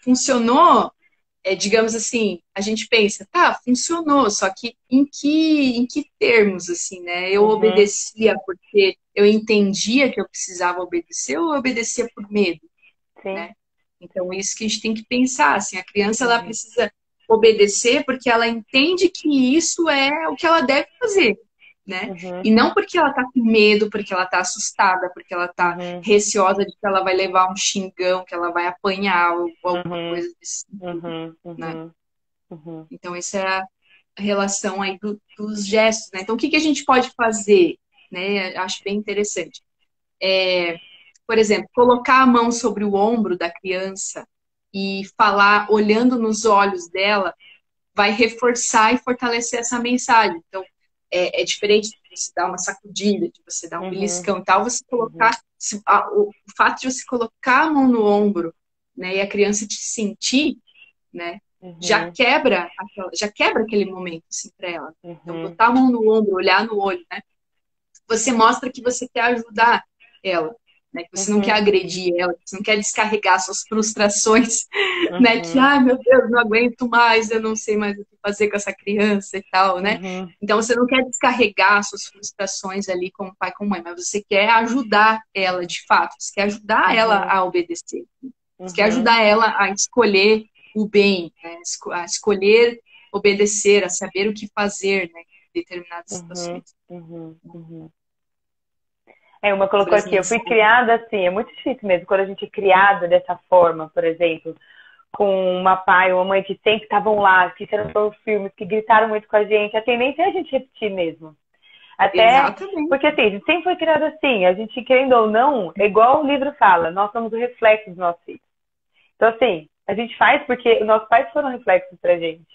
funcionou, digamos assim, a gente pensa, tá, funcionou, só que em que termos, assim, né? Eu Uhum. obedecia porque eu entendia que eu precisava obedecer, ou eu obedecia por medo, Sim. né? Então, isso que a gente tem que pensar, assim, a criança, ela Uhum. precisa obedecer porque ela entende que isso é o que ela deve fazer, né? Uhum. E não porque ela tá com medo, porque ela tá assustada, porque ela tá Uhum. receosa de que ela vai levar um xingão, que ela vai apanhar ou alguma Uhum. coisa desse sentido, Uhum. né? Uhum. Uhum. Então, essa é a relação aí dos gestos, né? Então, o que que a gente pode fazer, né? Acho bem interessante. Por exemplo, colocar a mão sobre o ombro da criança e falar olhando nos olhos dela vai reforçar e fortalecer essa mensagem. Então, é diferente de você dar uma sacudida, de você dar um Uhum. beliscão e tal, você Uhum. colocar, o fato de você colocar a mão no ombro, né, e a criança te sentir, né, Uhum. já quebra aquele momento, assim, para ela. Então, Uhum. botar a mão no ombro, olhar no olho, né, você mostra que você quer ajudar ela, né? Que você não quer Uhum. agredir ela, que você não quer descarregar suas frustrações, né? Que, Uhum. ai, meu Deus, não aguento mais, eu não sei mais o que fazer com essa criança e tal, né? Uhum. Então, você não quer descarregar suas frustrações ali como pai, como mãe, mas você quer ajudar ela, de fato. Você quer ajudar ela Uhum. a obedecer. Você quer Uhum. ajudar ela a escolher o bem, né? A escolher obedecer, a saber o que fazer, né? Em determinadas Uhum. situações. Uhum. Uhum. Uma Sobre colocou as aqui, eu fui mensagens. criada assim, é muito difícil mesmo, quando a gente é criada dessa forma, por exemplo, com uma pai ou uma mãe que sempre estavam lá, que fizeram filmes, que gritaram muito com a gente, a tendência é a gente repetir mesmo. Até Exatamente. porque assim, a gente sempre foi criado assim, a gente querendo ou não, é igual o livro fala, nós somos o reflexo dos nossos filhos. Então assim, a gente faz porque nossos pais foram reflexos pra gente.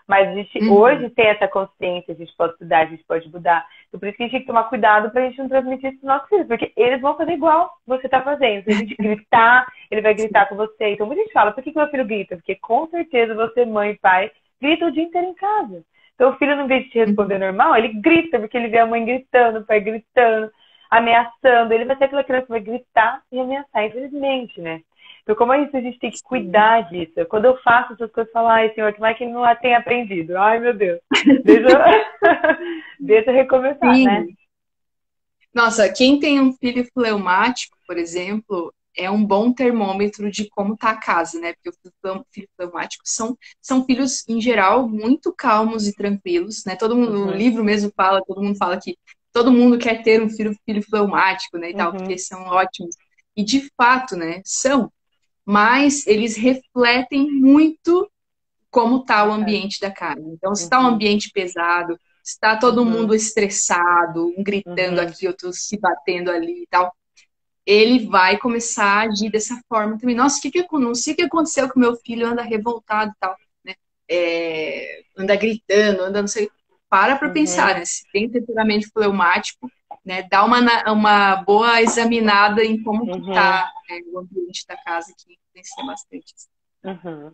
Mas a gente Uhum. hoje tem essa consciência, a gente pode estudar, a gente pode mudar. Então por isso que a gente tem que tomar cuidado pra gente não transmitir isso pros nossos filhos, porque eles vão fazer igual você tá fazendo. Se a gente gritar, ele vai gritar com você. Então muita gente fala, por que meu filho grita? Porque com certeza você, mãe e pai, grita o dia inteiro em casa. Então o filho, não vez de te responder Uhum. normal, ele grita, porque ele vê a mãe gritando, o pai gritando, ameaçando. Ele vai ser aquela criança que vai gritar e ameaçar, infelizmente, né? Então, como é isso, a gente tem que Sim. cuidar disso. Quando eu faço essas coisas, eu falo, ai, Senhor, como é que ele não tem aprendido? Ai, meu Deus. Deixa eu, deixa eu recomeçar, né? Sim. Nossa, quem tem um filho fleumático, por exemplo, é um bom termômetro de como tá a casa, né? Porque os filhos fleumáticos são filhos, em geral, muito calmos e tranquilos, né? Todo mundo, no Uhum. livro mesmo fala, todo mundo fala que todo mundo quer ter um filho fleumático, né, e tal, porque Uhum. eles são ótimos. E, de fato, né, são. Mas eles refletem muito como está o ambiente da casa. Então, se está um Uhum. ambiente pesado, se está todo mundo Uhum. estressado, um gritando Uhum. aqui, outro se batendo ali e tal, ele vai começar a agir dessa forma também. Nossa, não sei o que aconteceu com meu filho, anda revoltado e tal, né? Anda gritando, anda não sei. Para Uhum. pensar, né? Se tem temperamento fleumático, né? Dá uma boa examinada em como que Uhum. tá, o ambiente da casa, que influencia bastante. Uhum.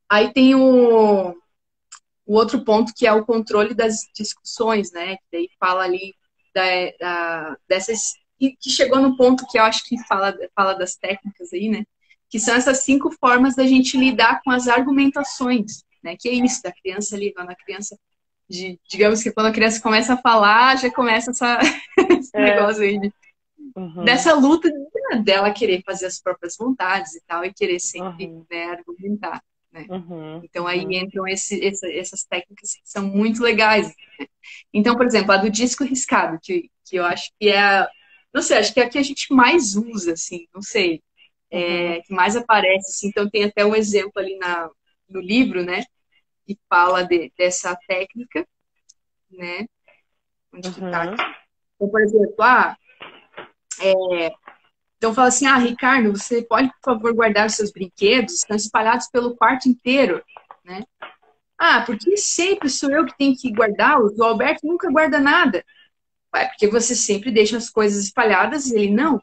Aí tem o outro ponto que é o controle das discussões, né? Que daí fala ali dessas que chegou no ponto que eu acho que fala das técnicas aí, né? Que são essas 5 formas da gente lidar com as argumentações, né? Que é isso, da criança ali, quando a criança, digamos que quando a criança começa a falar, já começa esse É. negócio aí Uhum. dessa luta dela querer fazer as próprias vontades e tal, e querer sempre, Uhum. né, argumentar, né? Uhum. Então aí Uhum. entram essas técnicas que são muito legais, né? Então, por exemplo, a do disco riscado, que eu acho que não sei, acho que é a que a gente mais usa, assim, não sei, Uhum. que mais aparece, assim. Então tem até um exemplo ali no livro, né, que fala dessa técnica, né, onde que tá Uhum. aqui. Então, por exemplo, então fala assim, Ricardo, você pode, por favor, guardar os seus brinquedos? Estão espalhados pelo quarto inteiro, né? Porque sempre sou eu que tenho que guardá-los? O Alberto nunca guarda nada. Porque você sempre deixa as coisas espalhadas e ele, não.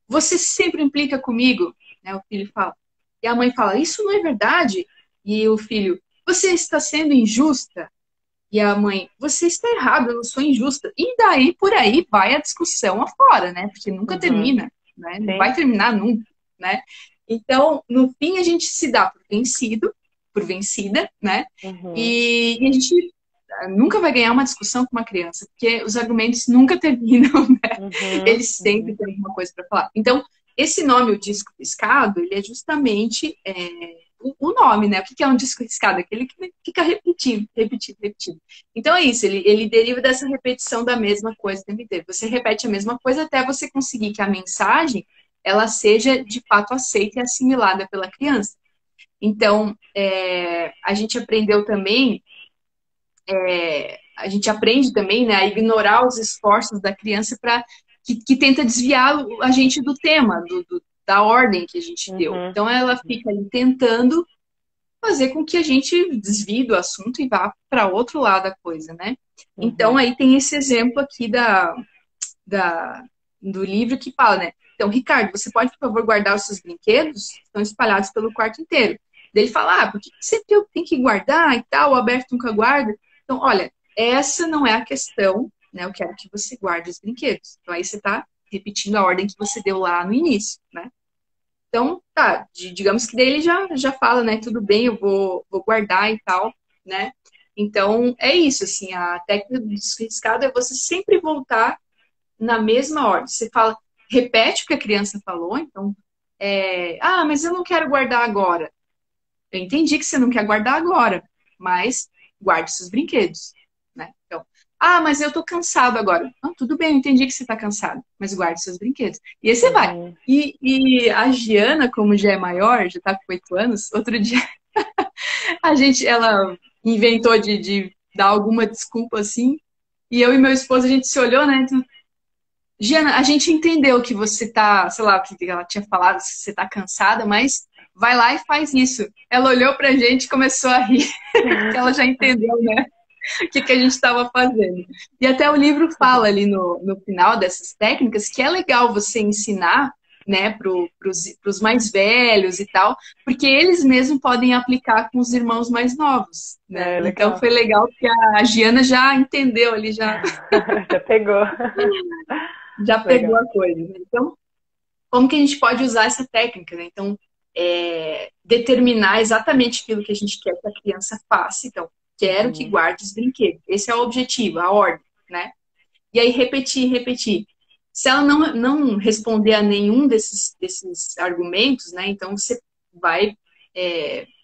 Você sempre implica comigo, né? O filho fala. E a mãe fala, isso não é verdade. E o filho, você está sendo injusta. E a mãe, você está errado, eu não sou injusta. E daí, por aí, vai a discussão afora, né? Porque nunca Uhum. termina, né? Não vai Sim. terminar nunca, né? Então, no fim, a gente se dá por vencida, né? Uhum. E a gente nunca vai ganhar uma discussão com uma criança, porque os argumentos nunca terminam, né? Uhum. Eles sempre Uhum. têm alguma coisa para falar. Então, esse nome, o disco piscado, ele é justamente o nome, né? O que é um disco riscado? Aquele que fica repetindo, repetindo, repetindo. Então é isso, ele deriva dessa repetição da mesma coisa o tempo inteiro. Você repete a mesma coisa até você conseguir que a mensagem ela seja de fato aceita e assimilada pela criança. Então, a gente aprendeu também, a gente aprende também, né, a ignorar os esforços da criança para que tenta desviar a gente do tema, da ordem que a gente deu. Uhum. Então, ela fica ali tentando fazer com que a gente desvie do assunto e vá para outro lado da coisa, né? Então, Uhum. aí tem esse exemplo aqui do livro que fala, né? Então, Ricardo, você pode, por favor, guardar os seus brinquedos? Estão espalhados pelo quarto inteiro. Daí ele fala, por que sempre eu tenho que guardar e tal? O Alberto nunca guarda. Então, olha, essa não é a questão, né? Eu quero que você guarde os brinquedos. Então, aí você está repetindo a ordem que você deu lá no início, né? Então, tá, digamos que daí ele já fala, né? Tudo bem, eu vou guardar e tal, né? Então, é isso, assim, a técnica do desriscado é você sempre voltar na mesma ordem. Você fala, repete o que a criança falou, então, mas eu não quero guardar agora. Eu entendi que você não quer guardar agora, mas guarde seus brinquedos, né? Então, mas eu tô cansado agora. Não, tudo bem, eu entendi que você tá cansado, mas guarde seus brinquedos. E aí você vai. Uhum. E a Giana, como já é maior, já tá com 8 anos, outro dia ela inventou de dar alguma desculpa assim, e eu e meu esposo, a gente se olhou, né? Então, Giana, a gente entendeu que você tá, sei lá, o que ela tinha falado, se você tá cansada, mas vai lá e faz isso. Ela olhou pra gente e começou a rir, que ela já entendeu, né, o que a gente estava fazendo. E até o livro fala ali no final dessas técnicas que é legal você ensinar, né, para os mais velhos e tal, porque eles mesmos podem aplicar com os irmãos mais novos, né? É Então legal. foi legal que a Giana já entendeu ali, Já pegou. já pegou Legal. a coisa, né? Então, como que a gente pode usar essa técnica, né? Então, determinar exatamente aquilo que a gente quer que a criança faça. Então, quero que Uhum. guarde os brinquedos. Esse é o objetivo, a ordem, né? E aí repetir, repetir. Se ela não responder a nenhum desses argumentos, né, então você vai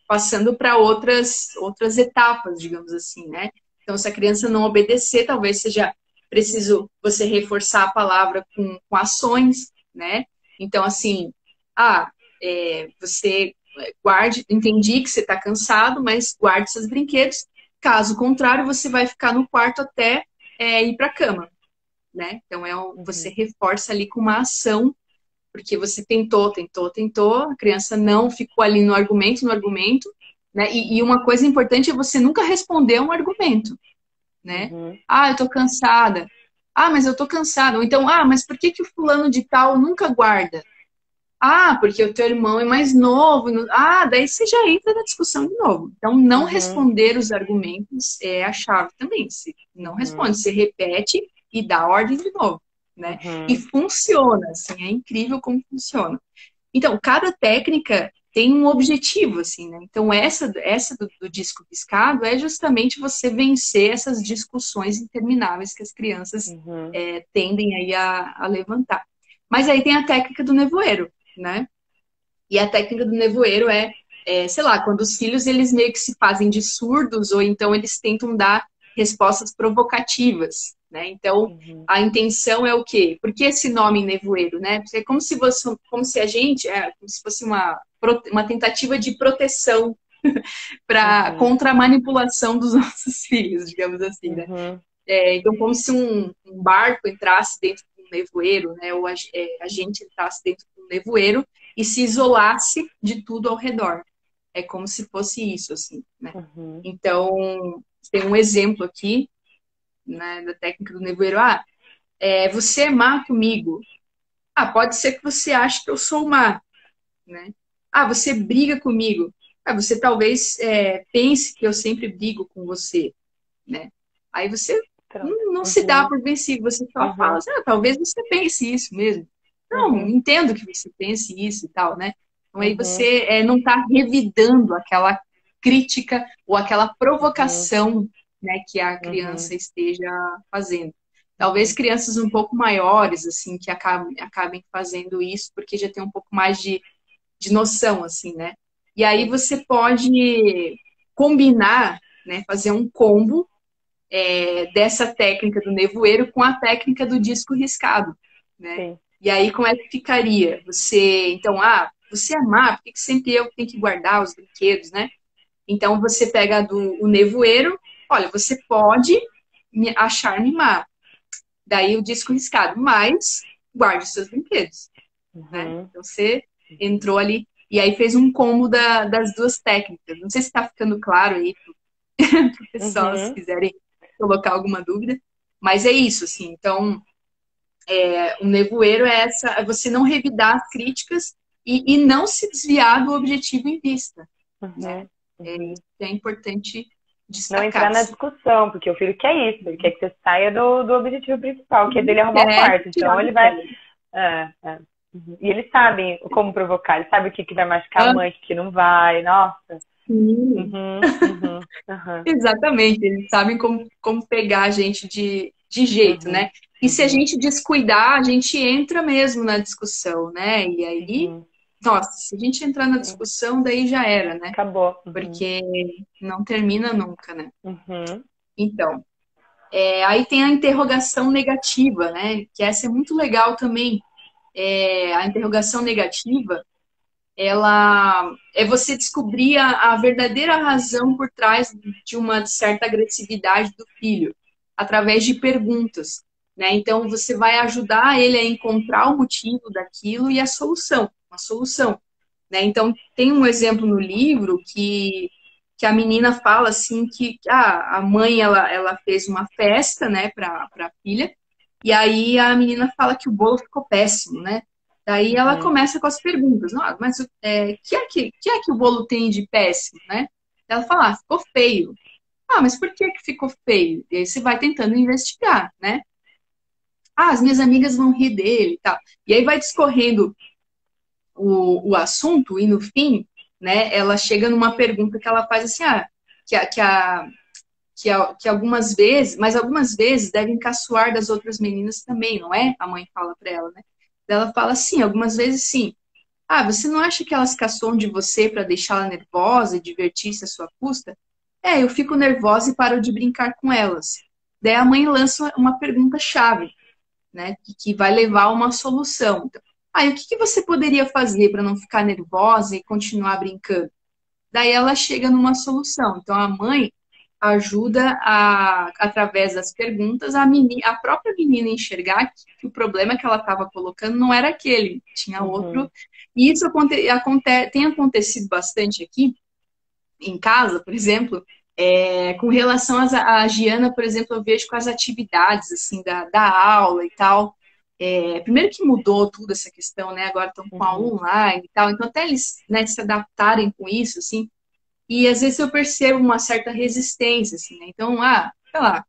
passando para outras etapas, digamos assim, né? Então, se a criança não obedecer, talvez seja preciso você reforçar a palavra com ações, né? Então, assim, você guarde, entendi que você está cansado, mas guarde seus brinquedos. Caso contrário, você vai ficar no quarto até ir para a cama, né? Então, você reforça ali com uma ação, porque você tentou, a criança não ficou ali no argumento, né? E uma coisa importante é você nunca responder um argumento, né? Eu tô cansada. Mas eu tô cansada. Ou então, mas por que o fulano de tal nunca guarda? Porque o teu irmão é mais novo. Daí você já entra na discussão de novo. Então, não responder os argumentos é a chave também. Você não responde, você repete e dá ordem de novo, né? E funciona, assim, é incrível como funciona. Então, cada técnica tem um objetivo, assim, né? Então, essa do disco piscado é justamente você vencer essas discussões intermináveis que as crianças tendem aí a levantar. Mas aí tem a técnica do nevoeiro, né? E a técnica do nevoeiro sei lá, quando os filhos, eles meio que se fazem de surdos, ou então eles tentam dar respostas provocativas, né? Então, a intenção é o quê? Por que esse nome nevoeiro, né? Porque é como se a gente, como se fosse uma tentativa de proteção contra a manipulação dos nossos filhos, digamos assim, né? Então, como se um barco entrasse dentro de um nevoeiro, né? Ou a gente entrasse dentro de um nevoeiro e se isolasse de tudo ao redor. É como se fosse isso, assim, né? Então, tem um exemplo aqui, né, da técnica do nevoeiro. Você é má comigo. Pode ser que você ache que eu sou má, né? Você briga comigo. Você talvez pense que eu sempre brigo com você, né? Aí você não se dá por vencido, você só fala assim, talvez você pense isso mesmo. Não, entendo que você pense isso e tal, né? Então aí você não está revidando aquela crítica ou aquela provocação, né, que a criança esteja fazendo. Talvez crianças um pouco maiores, assim, que acabem fazendo isso, porque já tem um pouco mais de noção, assim, né? E aí você pode combinar, né, fazer um combo dessa técnica do nevoeiro com a técnica do disco riscado, né? Sim. E aí, como é que ficaria? Então, você é má, por que sempre eu tenho que guardar os brinquedos, né? Então, você pega o nevoeiro, olha, você pode achar-me má. Daí, o disco riscado, mas guarde os seus brinquedos, né? Então, você entrou ali, e aí fez um combo das duas técnicas. Não sei se está ficando claro aí para o pessoal, se quiserem colocar alguma dúvida, mas é isso, assim. Então, o nevoeiro é você não revidar as críticas e não se desviar do objetivo em vista, né? É importante destacar. Não entrar na discussão, porque o filho quer isso, ele quer que você saia do objetivo principal, que é dele arrumar o quarto. Então, ele vai... E eles sabem como provocar, eles sabem o que vai machucar a mãe, o que não vai, nossa... Exatamente, eles sabem como pegar a gente de jeito, né? E se a gente descuidar, a gente entra mesmo na discussão, né? E aí, nossa, se a gente entrar na discussão, daí já era, né? Acabou. Porque não termina nunca, né? Então, aí tem a interrogação negativa, né? Que essa é muito legal também. A interrogação negativa, ela é você descobrir a verdadeira razão por trás de uma certa agressividade do filho, através de perguntas, né? Então, você vai ajudar ele a encontrar o motivo daquilo e a solução, né? Então, tem um exemplo no livro que a menina fala assim que a mãe, ela fez uma festa, né, para a filha, e aí a menina fala que o bolo ficou péssimo, né? Daí ela começa com as perguntas. Não, mas o que é que o bolo tem de péssimo, né? Ela fala, ficou feio. Mas por que ficou feio? E aí você vai tentando investigar, né? As minhas amigas vão rir dele e tal. E aí vai discorrendo o assunto e no fim, né, ela chega numa pergunta que ela faz assim, que algumas vezes, mas algumas vezes devem caçoar das outras meninas também, não é? A mãe fala para ela, né? Ela fala assim, algumas vezes sim. Ah, você não acha que elas caçoam de você para deixá-la nervosa e divertir-se à sua custa? É, eu fico nervosa e paro de brincar com elas. Daí a mãe lança uma pergunta-chave, né? Que vai levar a uma solução. Então, o que você poderia fazer para não ficar nervosa e continuar brincando? Daí ela chega numa solução. Então a mãe ajuda através das perguntas, a própria menina enxergar que o problema que ela estava colocando não era aquele, tinha outro. E isso tem acontecido bastante aqui em casa, por exemplo, com relação a Giana, por exemplo, eu vejo com as atividades assim da aula e tal. Primeiro que mudou tudo essa questão, né? Agora estão com aula online e tal, então até eles, né, se adaptarem com isso, assim. E às vezes eu percebo uma certa resistência, assim, né? Então, sei lá,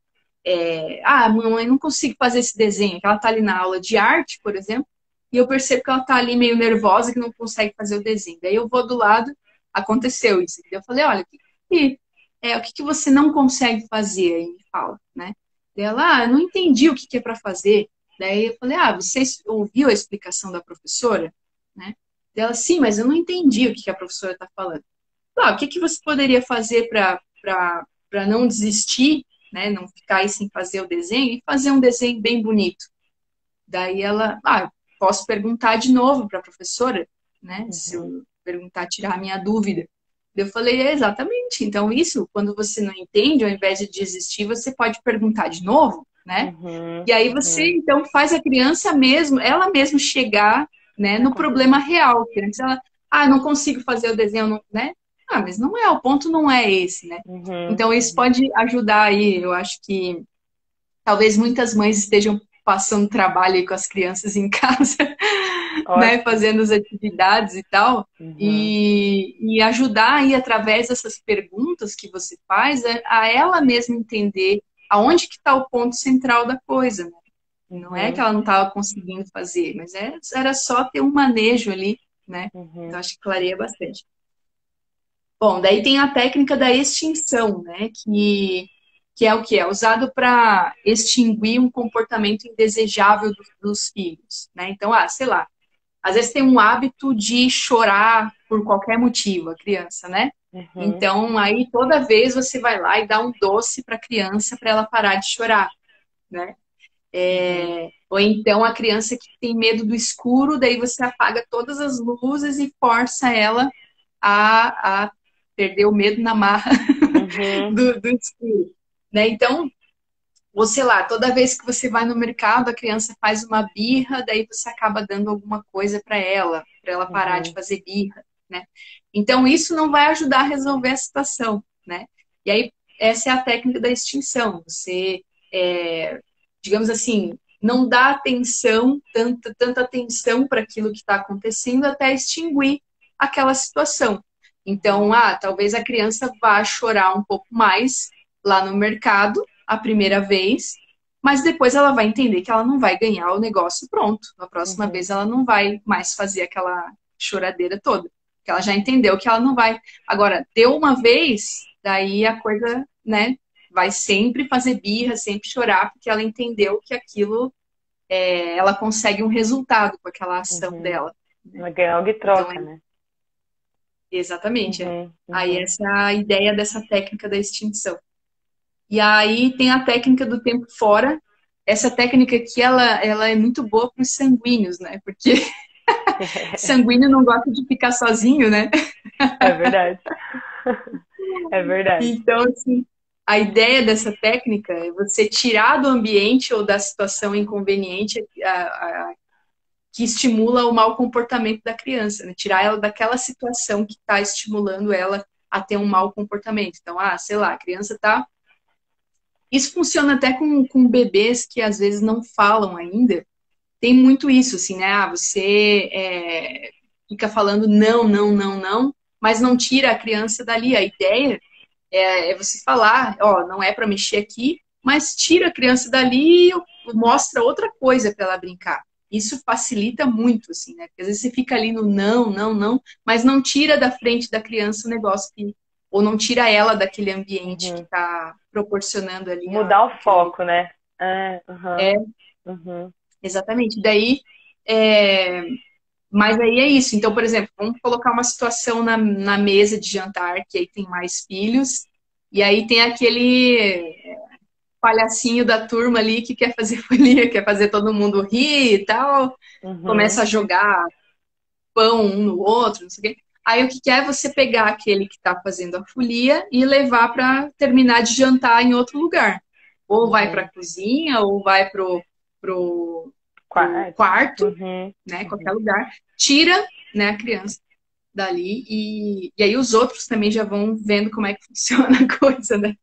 mamãe, não consigo fazer esse desenho. Ela tá ali na aula de arte, por exemplo, e eu percebo que ela tá ali meio nervosa, que não consegue fazer o desenho. Daí eu vou do lado, aconteceu isso. Eu falei, olha, o que você não consegue fazer aí? Me fala, né? Daí ela, eu não entendi o que é para fazer. Daí eu falei, você ouviu a explicação da professora? Né? Daí ela, sim, mas eu não entendi o que a professora está falando. O que você poderia fazer para não desistir, né? Não ficar aí sem fazer o desenho e fazer um desenho bem bonito? Daí ela, posso perguntar de novo para a professora, né? Se eu perguntar, tirar a minha dúvida. Eu falei, exatamente. Então, isso, quando você não entende, ao invés de desistir, você pode perguntar de novo, né? E aí você, então, faz a criança mesmo, ela mesmo chegar, né, no problema real. Que antes ela, eu não consigo fazer o desenho, né? Mas não é, o ponto não é esse, né? Então, isso pode ajudar aí. Eu acho que talvez muitas mães estejam passando trabalho aí com as crianças em casa, né, fazendo as atividades e tal, e ajudar aí através dessas perguntas que você faz a ela mesma entender aonde que está o ponto central da coisa, né? Não é que ela não estava conseguindo fazer, mas era só ter um manejo ali, né? Então acho que clareia bastante. Bom, daí tem a técnica da extinção, né? Que é o que é usado para extinguir um comportamento indesejável dos filhos, né? Então, sei lá, às vezes tem um hábito de chorar por qualquer motivo, a criança, né? Então, aí toda vez você vai lá e dá um doce para a criança para ela parar de chorar, né? Ou então a criança que tem medo do escuro, daí você apaga todas as luzes e força ela a perder o medo na marra do escuro, né? Então, ou sei lá, toda vez que você vai no mercado, a criança faz uma birra, daí você acaba dando alguma coisa para ela parar de fazer birra, né? Então, isso não vai ajudar a resolver a situação, né? E aí, essa é a técnica da extinção. Você, digamos assim, não dá atenção, tanta atenção para aquilo que está acontecendo até extinguir aquela situação. Então, talvez a criança vá chorar um pouco mais lá no mercado a primeira vez, mas depois ela vai entender que ela não vai ganhar o negócio pronto. Na próxima vez ela não vai mais fazer aquela choradeira toda, porque ela já entendeu que ela não vai. Agora, deu uma vez, daí a coisa, né, vai sempre fazer birra, sempre chorar, porque ela entendeu que aquilo, ela consegue um resultado com aquela ação dela. Ela ganha algo e troca, então, né? Exatamente. Aí essa é a ideia dessa técnica da extinção. E aí tem a técnica do tempo fora. Essa técnica aqui, ela é muito boa para os sanguíneos, né? Porque sanguíneo não gosta de ficar sozinho, né? É verdade. É verdade. Então, assim, a ideia dessa técnica é você tirar do ambiente ou da situação inconveniente que estimula o mau comportamento da criança, né? Tirar ela daquela situação que está estimulando ela a ter um mau comportamento. Então, sei lá, a criança está... Isso funciona até com bebês que às vezes não falam ainda. Tem muito isso, assim, né? Você fica falando não, não, não, não, mas não tira a criança dali. A ideia é você falar, não é para mexer aqui, mas tira a criança dali e mostra outra coisa para ela brincar. Isso facilita muito, assim, né? Porque às vezes você fica ali no não, não, não, mas não tira da frente da criança o negócio ou não tira ela daquele ambiente proporcionando ali Mudar o foco, né? Uhum, É, uhum, exatamente. Daí, é, mas aí é isso. Então, por exemplo, vamos colocar uma situação na mesa de jantar, que aí tem mais filhos, e aí tem aquele palhacinho da turma ali que quer fazer folia, quer fazer todo mundo rir e tal, começa uhum, a jogar pão um no outro, não sei o quê. Aí o que é você pegar aquele que está fazendo a folia e levar para terminar de jantar em outro lugar. Ou vai para a uhum. cozinha, ou vai pro Quarto. quarto, Uhum, né, qualquer uhum, lugar, tira, né, a criança dali e aí os outros também já vão vendo como é que funciona a coisa, né?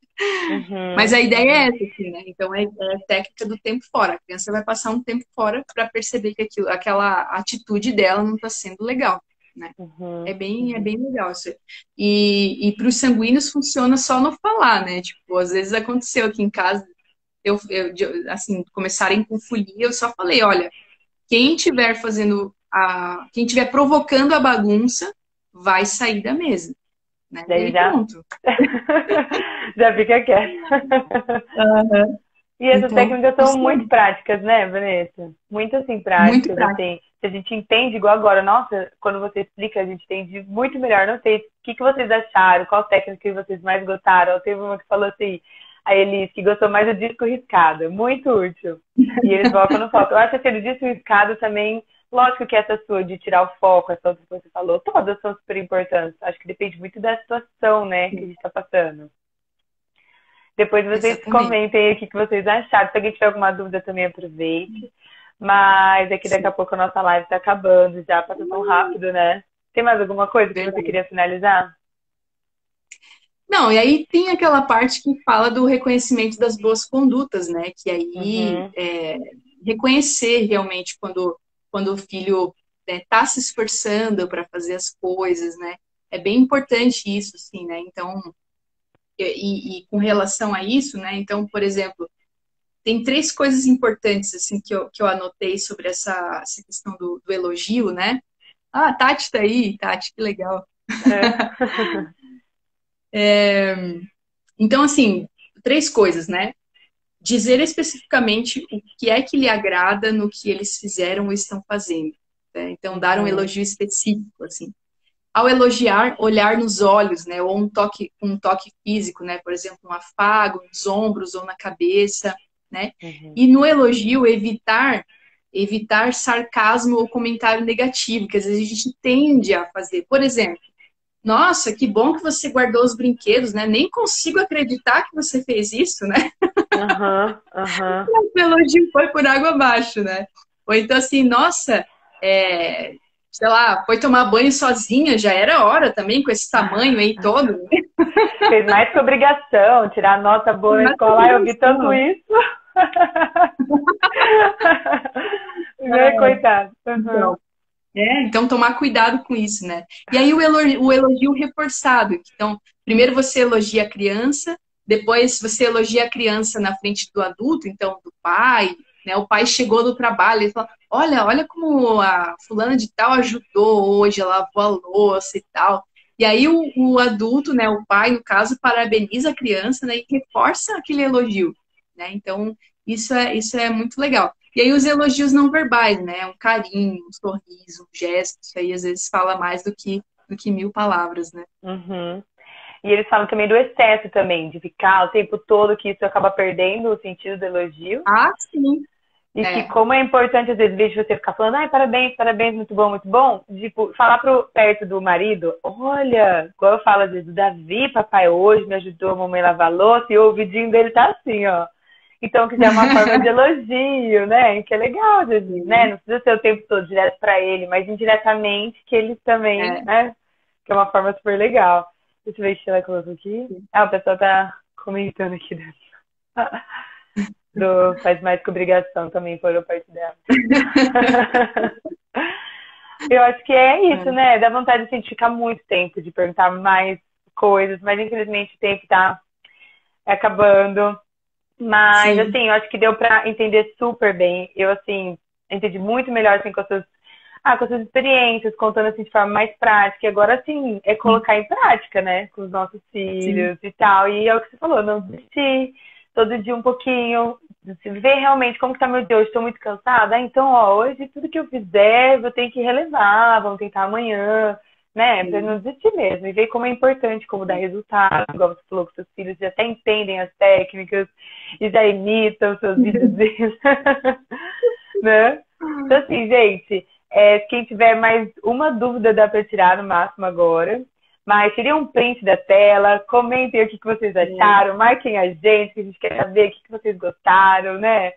Mas uhum, a ideia é uhum, essa, assim, né? Então é a técnica do tempo fora. A criança vai passar um tempo fora para perceber que aquela atitude dela não está sendo legal, né? uhum, É uhum. bem legal isso. E para os sanguíneos funciona só no falar, né? Tipo, às vezes aconteceu aqui em casa, assim, começarem com folia, eu só falei, olha, quem tiver provocando a bagunça, vai sair da mesa, né? E Daí aí já, pronto. já fica quieto. E essas Então, técnicas são muito funciona. práticas, né, Vanessa? Muito assim, Muito práticas, prático. assim. Se a gente entende igual agora, nossa, quando você explica, a gente entende muito melhor. Não sei o que vocês acharam, qual técnica que vocês mais gostaram. Teve uma que falou assim, a Elis, que gostou mais do disco riscado, muito útil. E eles colocam no foco. Eu acho que aquele disco riscado também, lógico que essa sua de tirar o foco, essa outra que você falou, todas são super importantes. Acho que depende muito da situação, né, que a Sim, gente está passando. Depois vocês exatamente. comentem aí o que vocês acharam. Se alguém tiver alguma dúvida também aproveite. Mas é que daqui a Sim. pouco a nossa live está acabando já, passa tão rápido, né? Tem mais alguma coisa que você Verdade. queria finalizar? Não, e aí tem aquela parte que fala do reconhecimento das boas condutas, né? Que aí Uhum, reconhecer realmente quando o filho está se esforçando para fazer as coisas, né? É bem importante isso, sim, né? Então, e com relação a isso, né? Então, por exemplo, tem três coisas importantes assim que eu anotei sobre essa questão do elogio, né? Ah, Tati tá aí, Tati, que legal. é. Então, assim, três coisas, né? Dizer especificamente o que é que lhe agrada no que eles fizeram ou estão fazendo, né? Então, dar um Uhum, elogio específico, assim. Ao elogiar, olhar nos olhos, né? Ou um toque físico, né? Por exemplo, um afago nos ombros ou na cabeça, né? uhum. E no elogio, evitar sarcasmo ou comentário negativo, que às vezes a gente tende a fazer. Por exemplo, nossa, que bom que você guardou os brinquedos, né? Nem consigo acreditar que você fez isso, né? Aham, aham. O elogio foi por água abaixo, né? Ou então assim, nossa, sei lá, foi tomar banho sozinha, já era hora também, com esse tamanho aí todo. Fez mais que obrigação, tirar nota boa na Mas que escola. Ai, eu vi tanto obrigação. isso. Né, coitado. Uhum. Então, então, tomar cuidado com isso, né? E aí o elogio reforçado. Então, primeiro você elogia a criança, depois você elogia a criança na frente do adulto, então do pai, né? O pai chegou do trabalho e fala: olha como a fulana de tal ajudou hoje, ela lavou a louça e tal. E aí o adulto, né, o pai, no caso, parabeniza a criança, né, e reforça aquele elogio, né? Então, isso é muito legal. E aí os elogios não verbais, né? Um carinho, um sorriso, um gesto, isso aí às vezes fala mais do que mil palavras, né? Uhum. E eles falam também do excesso também, de ficar o tempo todo, que isso acaba perdendo o sentido do elogio. Ah, sim. E que É. como é importante, às vezes, em vez de você ficar falando, ai, parabéns, parabéns, muito bom, tipo, falar perto do marido, olha, igual eu falo, às vezes, o Davi, papai, hoje me ajudou a mamãe a lavar a louça, e o ouvidinho dele tá assim, ó. Então, que já é uma forma de elogio, né? Que é legal, às vezes, né? Sim. Não precisa ser o tempo todo direto pra ele, mas indiretamente, que ele também, É. né? Que é uma forma super legal. Deixa eu ver se ela colocou aqui. Ah, o pessoal tá comentando aqui dentro. Faz mais que obrigação também por a parte dela. Eu acho que é isso, É. né? Dá vontade de ficar muito tempo, de perguntar mais coisas, mas infelizmente o tempo tá acabando. Mas, Sim. assim, eu acho que deu pra entender super bem. Eu, assim, entendi muito melhor assim, com as suas com as suas experiências, contando assim de forma mais prática. E agora, assim, é colocar em prática, né? Com os nossos Sim. filhos e tal. E é o que você falou, não desistir, todo dia um pouquinho, ver realmente como que tá meu dia hoje, estou muito cansada. Então, ó, hoje tudo que eu fizer, vou ter que relevar, vamos tentar amanhã, né? Pra não Sim. desistir mesmo. E ver como é importante, como dar resultado. Igual você falou que seus filhos já até entendem as técnicas e já imitam seus vídeos, né? Então, assim, gente, quem tiver mais uma dúvida dá para tirar no máximo agora. Mas tirem um print da tela, comentem o que vocês acharam, marquem a gente, que a gente quer saber o que vocês gostaram, né?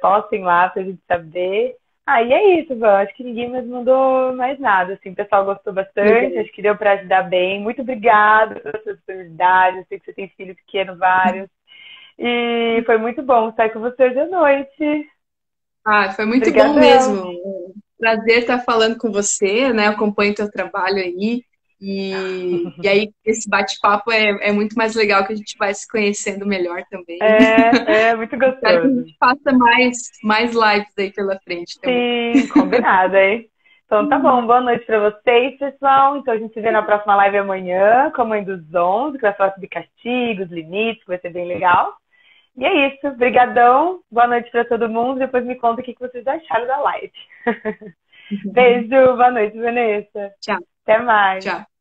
Postem lá pra gente saber. E é isso, Van. Acho que ninguém mais mandou mais nada. Assim, o pessoal gostou bastante, Legal. acho que deu para ajudar bem. Muito obrigada pela sua disponibilidade. Eu sei que você tem filho pequeno, vários. E foi muito bom estar com você hoje à noite. Foi muito bom Obrigadão. mesmo. Prazer estar falando com você, né? Eu acompanho o teu trabalho aí. E aí, esse bate-papo é muito mais legal, que a gente vai se conhecendo melhor também. É muito Espero que a gostoso. gente faça mais lives aí pela frente também. Sim, combinado, hein? Então tá bom, boa noite pra vocês, pessoal. Então a gente se vê na próxima live amanhã, com a Mãe dos 11, que vai falar sobre castigos, limites, que vai ser bem legal. E é isso, brigadão, boa noite pra todo mundo. Depois me conta o que vocês acharam da live. Beijo, boa noite, Vanessa. Tchau. Até mais. Tchau.